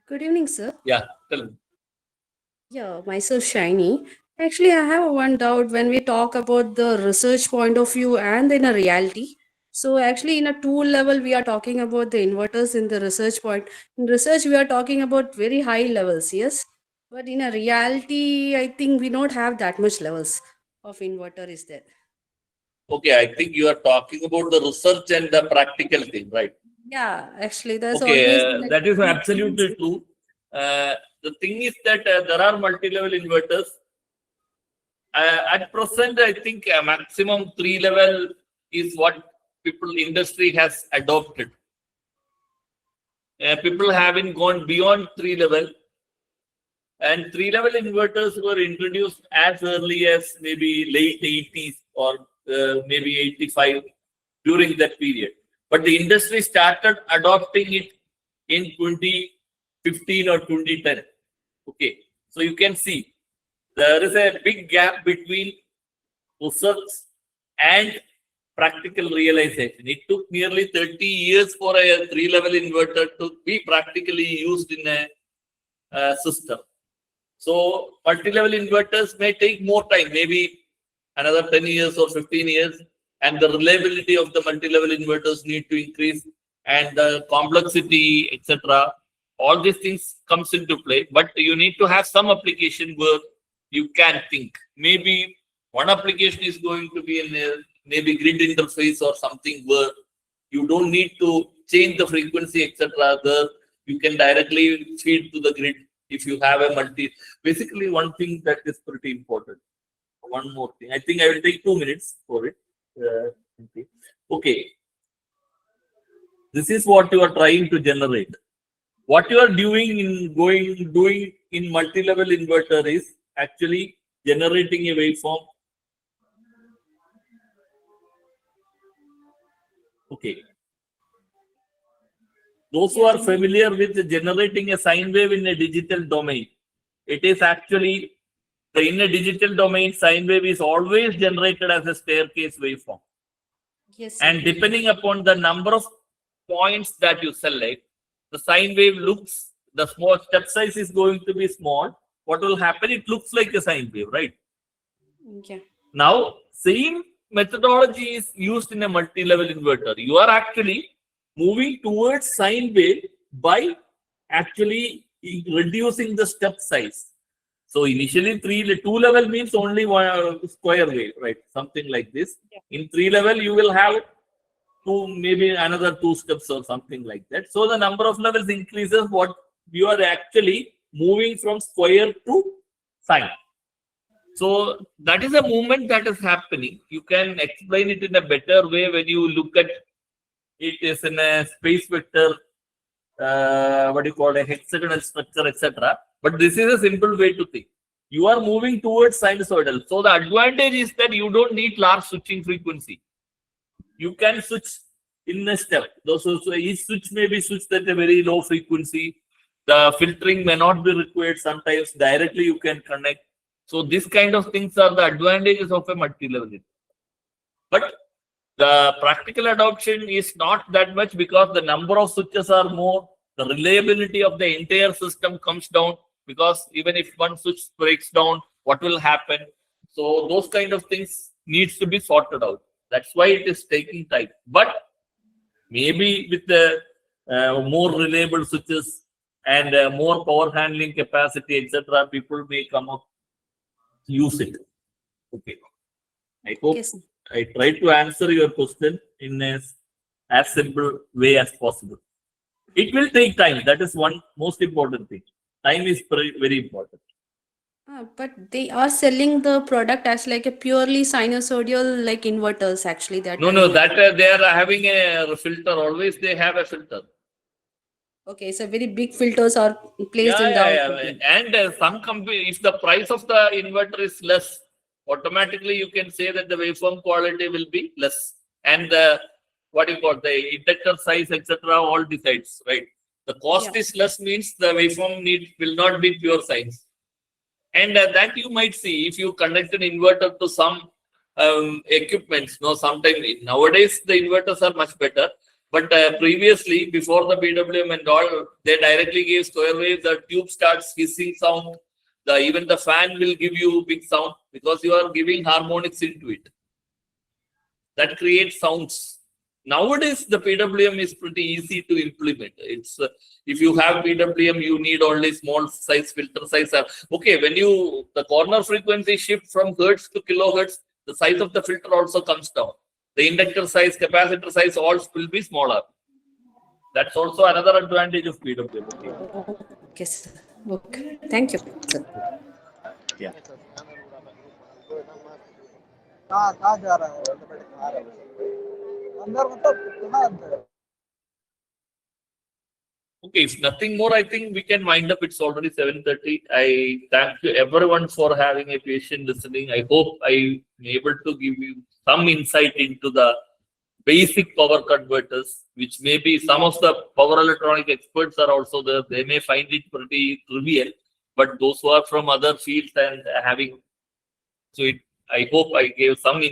Good evening, sir. Yeah, tell me. Yeah, myself Shiny. Actually, I have one doubt when we talk about the research point of view and in a reality. So, actually, in a tool level, we are talking about the inverters in the research point. In research, we are talking about very high levels, yes. But in a reality, I think we don't have that much levels of inverter is there. Okay, I think you are talking about the research and the practical thing, right? Yeah, actually, there's Okay, always that is absolutely true. The thing is that there are multi-level inverters. At present, I think a maximum 3-level is what industry has adopted. People haven't gone beyond 3-level. And 3-level inverters were introduced as early as maybe late 80s or maybe 85 during that period. But the industry started adopting it in 2015 or 2010. Okay, so you can see there is a big gap between research and practical realization. It took nearly 30 years for a 3-level inverter to be practically used in a system. So multi-level inverters may take more time, maybe another 10 years or 15 years. And the reliability of the multi-level inverters need to increase and the complexity, etc. All these things comes into play, but you need to have some application where you can think. Maybe one application is going to be in a maybe grid interface or something where you don't need to change the frequency, etc. There you can directly feed to the grid if you have a Basically, one thing that is pretty important. One more thing. I think I will take 2 minutes for it. Okay. This is what you are trying to generate. What you are doing in multi-level inverter is actually generating a waveform. Okay. Those who are familiar with generating a sine wave in a digital domain, it is actually in a digital domain, sine wave is always generated as a staircase waveform. yes. And depending upon the number of points that you select, the sine wave looks, the small step size is going to be small. What will happen? It looks like a sine wave, right? Yeah. Now, same methodology is used in a multi-level inverter. You are actually moving towards sine wave by actually reducing the step size. So initially two level means only one square wave, right? Something like this. In 3 level, you will have maybe another 2 steps or something like that. So the number of levels increases. What you are actually moving from square to sine. So that is a movement that is happening. You can explain it in a better way when you look at it is in a space vector, what do you call a hexagonal structure, etc. But this is a simple way to think. You are moving towards sinusoidal. So the advantage is that you don't need large switching frequency. You can switch in a step. So each switch may be switched at a very low frequency. The filtering may not be required. Sometimes directly you can connect. So this kind of things are the advantages of a multi-level network. But the practical adoption is not that much because the number of switches are more. The reliability of the entire system comes down because even if one switch breaks down, what will happen? So those kind of things needs to be sorted out. That's why it is taking time. But maybe with the more reliable switches and more power handling capacity, etc., people may come up use it. Okay. I hope Yes. I tried to answer your question in as simple way as possible. It will take time. That is one most important thing. Time is very important. But they are selling the product as like a purely sinusoidal like inverters actually that No, that they are having a filter. Always they have a filter. okay, so very big filters are placed in the output. And some company, if the price of the inverter is less, automatically you can say that the waveform quality will be less. And what you call the inductor size, etc., all decides, right? The cost is less means the waveform will not be pure science. And that you might see if you connect an inverter to some equipments. No, sometimes nowadays the inverters are much better. But previously, before the PWM and all, they directly gave square wave. The tube starts hissing sound. Even the fan will give you big sound because you are giving harmonics into it. That creates sounds. Nowadays, the PWM is pretty easy to implement. It's if you have PWM, you need only small size filter size. Okay, when the corner frequency shift from hertz to kilohertz, the size of the filter also comes down. The inductor size, capacitor size, all will be smaller. That's also another advantage of PWM. Okay, sir. Okay, thank you, sir. Yeah. Okay, if nothing more, I think we can wind up. It's already 7:30. I thank you everyone for having a patient listening. I hope I'm able to give you some insight into the basic power converters, which maybe some of the power electronic experts are also there. They may find it pretty trivial, but those who are from other fields and having, I hope I gave some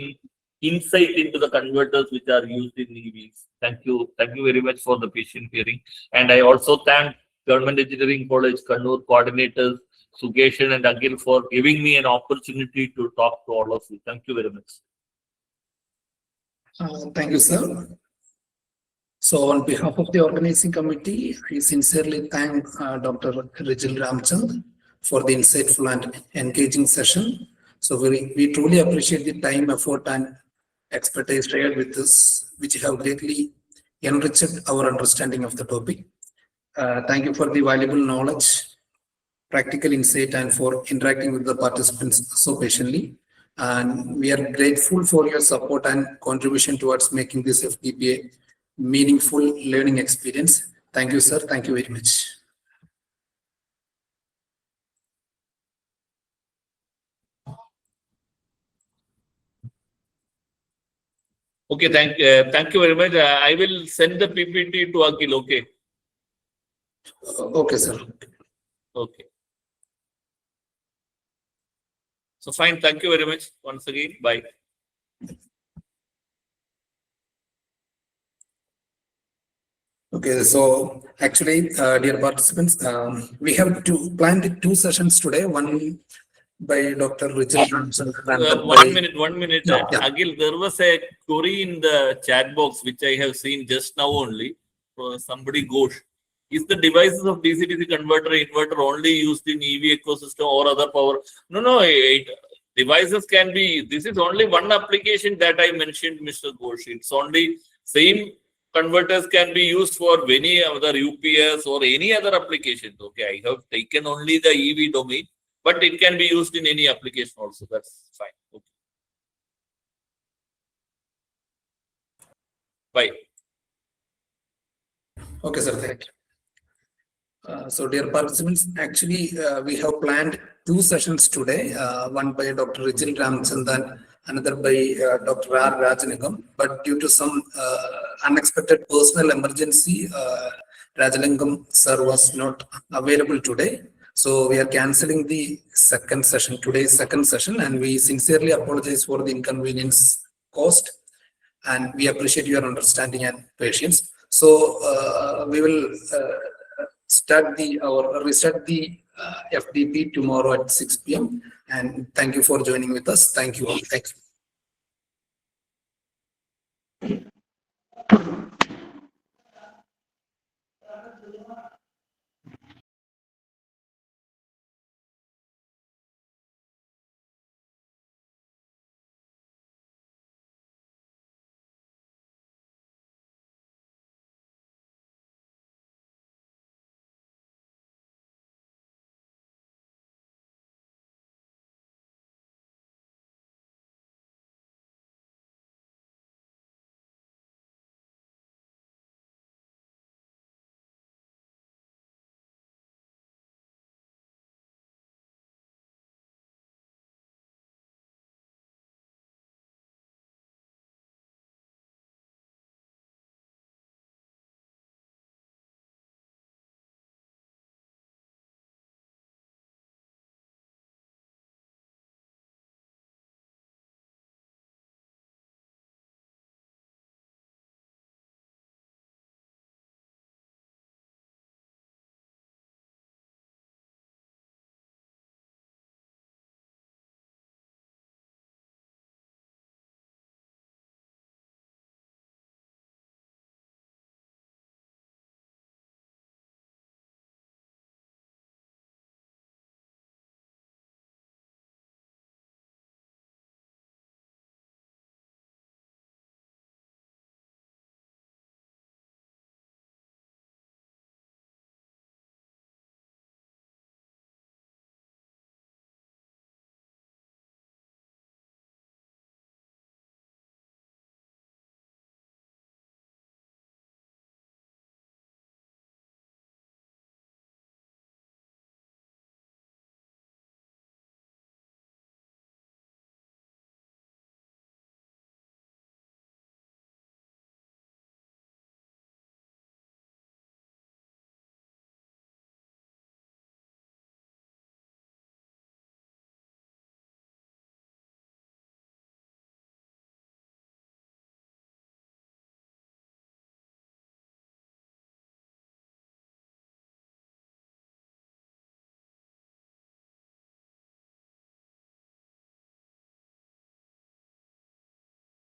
insight into the converters which are used in EVs. Thank you very much for the patient hearing. And I also thank Government Engineering College Kannur coordinators, Sugeshan and Akhil for giving me an opportunity to talk to all of you. Thank you very much. Thank you, sir. So on behalf of the organizing committee, I sincerely thank Dr. Rijil Ramchand for the insightful and engaging session. So we truly appreciate the time, effort and expertise shared with us, which have greatly enriched our understanding of the topic. Thank you for the valuable knowledge, practical insight, and for interacting with the participants so patiently. And we are grateful for your support and contribution towards making this FDP a meaningful learning experience. Thank you, sir. Thank you very much. Okay, thank you very much. I will send the PPT to Akhil. Okay. Okay, sir. Okay. So fine. Thank you very much once again. Bye. Okay, so actually, dear participants, we have planned 2 sessions today. One by Dr. Rijil Ramchand. One minute. Yeah. Akhil, there was a query in the chat box which I have seen just now only. So somebody Ghosh. Is the devices of DC-DC converter, inverter only used in EV ecosystem or other power? No, devices can be, this is only one application that I mentioned, Mr. Ghosh. It's only same converters can be used for any other UPS or any other application. Okay, I have taken only the EV domain, but it can be used in any application also. That's fine. Okay. Bye. Okay, sir. Thank you. So, dear participants, actually, we have planned two sessions today, one by Dr. Rijil Ramchand and another by Dr. R. Rajalingam. But due to some unexpected personal emergency, Rajalingam sir was not available today. So, we are cancelling the second session, today's second session, and we sincerely apologize for the inconvenience caused. And we appreciate your understanding and patience. So, we will restart the FDP tomorrow at 6 p.m. And thank you for joining with us. Thank you all. Thank you.